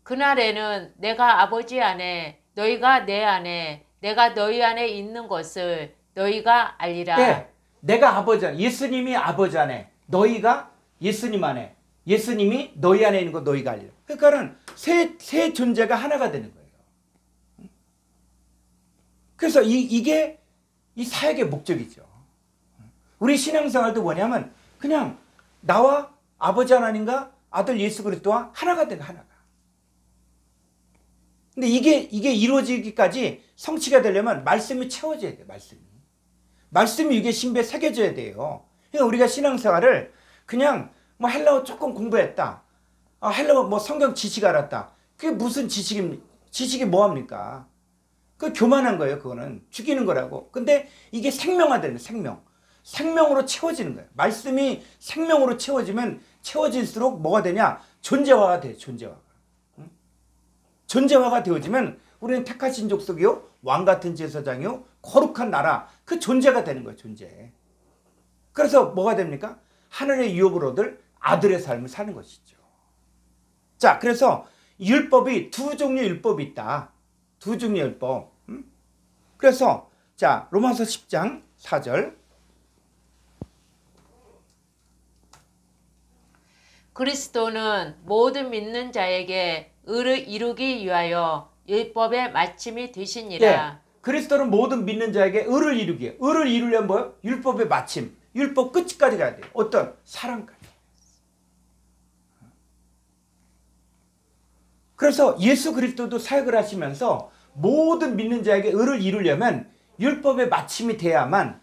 그날에는 내가 아버지 안에 너희가 내 안에 내가 너희 안에 있는 것을 너희가 알리라.
네, 내가 아버지 안에 예수님이 아버지 안에 너희가 예수님 안에 예수님이 너희 안에 있는 거 너희가 알리라. 그러니까는 세 존재가 하나가 되는 거예요. 그래서 이게 이 사역의 목적이죠. 우리 신앙생활도 뭐냐면 그냥 나와 아버지 하나님과 아들 예수 그리스도와 하나가 되는 하나가. 근데 이게 이루어지기까지 성취가 되려면 말씀이 채워져야 돼요. 말씀이 이게 신비에 새겨져야 돼요. 그러니까 우리가 신앙생활을 그냥 뭐 헬라어 조금 공부했다. 헬라어 뭐 성경 지식 알았다. 그게 무슨 지식이 뭐합니까? 그 교만한 거예요. 그거는 죽이는 거라고. 근데 이게 생명화되는 생명으로 채워지는 거예요. 말씀이 생명으로 채워지면 채워질수록 뭐가 되냐? 존재화가 돼요. 존재화가 되어지면 우리는 택하신 족속이요 왕같은 제사장이요 거룩한 나라 그 존재가 되는 거예요. 존재. 그래서 뭐가 됩니까? 하늘의 유업을 얻을 아들의 삶을 사는 것이죠. 자, 그래서 율법이 두 종류의 율법이 있다. 두 종류의 율법. 그래서 자 로마서 10장 4절.
그리스도는 모든 믿는 자에게 의를 이루기 위하여 율법의 마침이 되시니라.
예, 그리스도는 모든 믿는 자에게 의를 이루기에 의를 이루려면 뭐예요? 율법의 마침. 율법 끝까지 가야 돼요. 어떤? 사랑까지. 그래서 예수 그리스도도 사역을 하시면서 모든 믿는 자에게 의를 이루려면 율법의 마침이 돼야만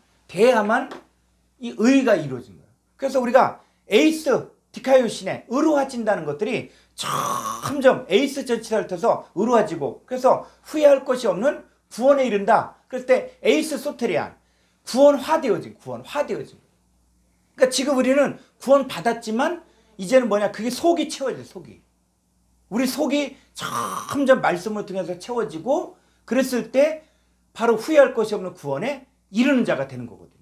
이 의가 이루어진 거예요. 그래서 우리가 에이스 디카이오신에 의로워진다는 것들이 점점 에이스 전치사를 타서 의로워지고 그래서 후회할 것이 없는 구원에 이른다. 그럴 때 에이스 소테리안 구원화되어진. 그러니까 지금 우리는 구원 받았지만 이제는 뭐냐? 그게 속이 채워져요. 속이. 우리 속이 점점 말씀을 통해서 채워지고 그랬을 때 바로 후회할 것이 없는 구원에 이르는 자가 되는 거거든요.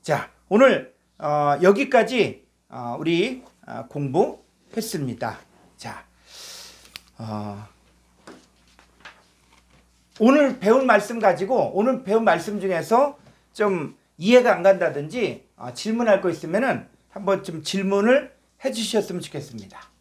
자, 오늘 여기까지 우리 공부했습니다. 자, 오늘 배운 말씀 가지고 오늘 배운 말씀 중에서 좀 이해가 안 간다든지 질문할 거 있으면은 한번 좀 질문을 해주셨으면 좋겠습니다.